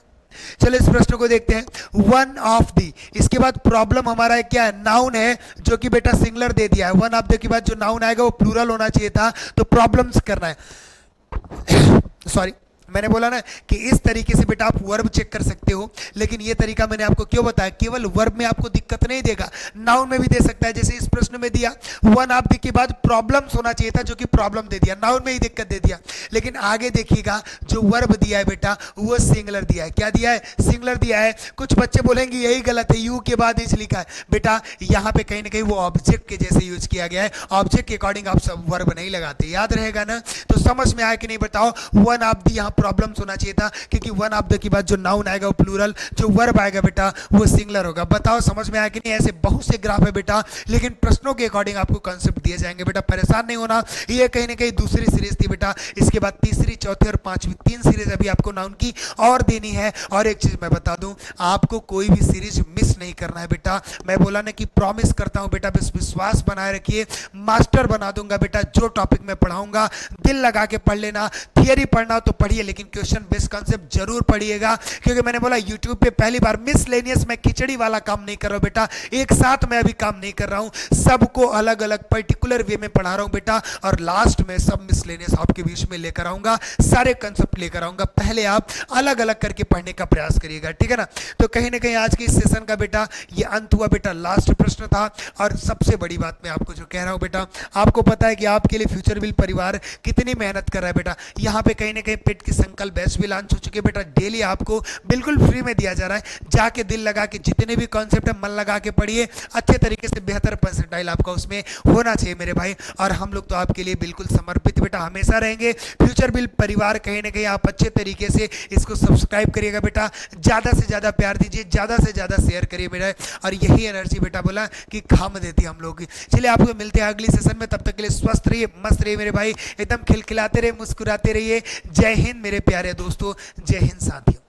चलो इस प्रश्न को देखते हैं। वन ऑफ दी, इसके बाद प्रॉब्लम हमारा है क्या है, नाउन है, जो कि बेटा सिंगुलर दे दिया है। वन ऑफ द के बाद जो नाउन आएगा वो प्लूरल होना चाहिए था, तो प्रॉब्लम्स करना है। सॉरी, मैंने बोला ना कि इस तरीके से बेटा आप वर्ब चेक कर सकते हो, लेकिन ये तरीका मैंने आपको क्यों बताया, केवल वर्ब में आपको दिक्कत नहीं देगा, नाउन में भी दे सकता है। जैसे इस प्रश्न में दिया वन ऑफ द के बाद प्रॉब्लम्स होना चाहिए था, जो कि प्रॉब्लम दे दिया, नाउन में ही दिक्कत दे दिया। लेकिन आगे देखिएगा जो वर्ब दिया है बेटा वो सिंगुलर दिया है। क्या दिया है, सिंगुलर दिया है। कुछ बच्चे बोलेंगे यही गलत है, यू के बाद इज लिखा है। बेटा यहाँ पे कहीं ना कहीं वो ऑब्जेक्ट के जैसे यूज किया गया है, ऑब्जेक्ट के अकॉर्डिंग आप सब वर्ब नहीं लगाते, याद रहेगा ना। तो समझ में आया कि नहीं बताओ। वन ऑफ द यहाँ प्रॉब्लम्स होना चाहिए था, क्योंकि वन ऑफ द के बाद जो नाउन आएगा वो प्लूरल, जो वर्ब आएगा बेटा वो सिंगुलर होगा। बताओ समझ में आया कि नहीं। ऐसे बहुत से ग्राफ है बेटा, लेकिन प्रश्नों के अकॉर्डिंग आपको कॉन्सेप्ट दिए जाएंगे बेटा, परेशान नहीं होना। ये कहीं ना कहीं दूसरी सीरीज थी बेटा, इसके बाद तीसरी, चौथी और पांचवी, 3 सीरीज अभी आपको नाउन की और देनी है। और एक चीज मैं बता दूं, आपको कोई भी सीरीज मिस नहीं करना है बेटा। मैं बोला ना कि प्रॉमिस करता हूं बेटा, बस विश्वास बनाए रखिए, मास्टर बना दूंगा बेटा। जो टॉपिक मैं पढ़ाऊंगा दिल लगा के पढ़ लेना, थियरी पढ़ना तो पढ़िए, लेकिन क्वेश्चन बेस्ड कॉन्सेप्ट जरूर पढ़िएगा, क्योंकि मैंने बोला यूट्यूब पे पहली बार मिसलेनियस मैं खिचड़ी वाला काम नहीं कर रहा हूं बेटा, एक साथ मैं अभी काम नहीं कर रहा हूं, सबको अलग अलग पर्टिकुलर वे में पढ़ा रहा हूं बेटा, और लास्ट में सब मिसलेनियस आपके बीच में लेकर आऊंगा, सारे कंसेप्ट लेकर आऊंगा। पहले आप अलग अलग करके पढ़ने का प्रयास करिएगा, ठीक है ना। तो कहीं ना कहीं आज के इस सेशन का बेटा ये अंत हुआ बेटा, लास्ट प्रश्न था। और सबसे बड़ी बात मैं आपको जो कह रहा हूं बेटा, आपको पता है कि आपके लिए फ्यूचर विल परिवार कितनी मेहनत कर रहा है बेटा। यहाँ पे कहीं ना कहीं पेट की संकल्प बैच भी लॉन्च हो चुके बेटा, डेली आपको बिल्कुल फ्री में दिया जा रहा है। जाके दिल लगा के जितने भी कॉन्सेप्ट है मन लगा के पढ़िए, अच्छे तरीके से बेहतर परसेंटाइल आपका उसमें होना चाहिए मेरे भाई। और हम लोग तो आपके लिए बिल्कुल समर्पित बेटा हमेशा रहेंगे। फ्यूचर बिल परिवार कहीं ना कहीं आप अच्छे तरीके से इसको सब्सक्राइब करिएगा बेटा, ज़्यादा से ज़्यादा प्यार दीजिए, ज़्यादा से ज़्यादा शेयर करिए मेरा, और यही एनर्जी बेटा बोला कि काम देती है हम लोग की। चलिए आपको मिलते हैं अगली सेशन में, तब तक के लिए स्वस्थ रहिए, मस्त रहिए मेरे भाई, एकदम खिलखिलाते रहिए, मुस्कुराते रहिए। जय हिंद मेरे प्यारे दोस्तों, जय हिंद साथियों।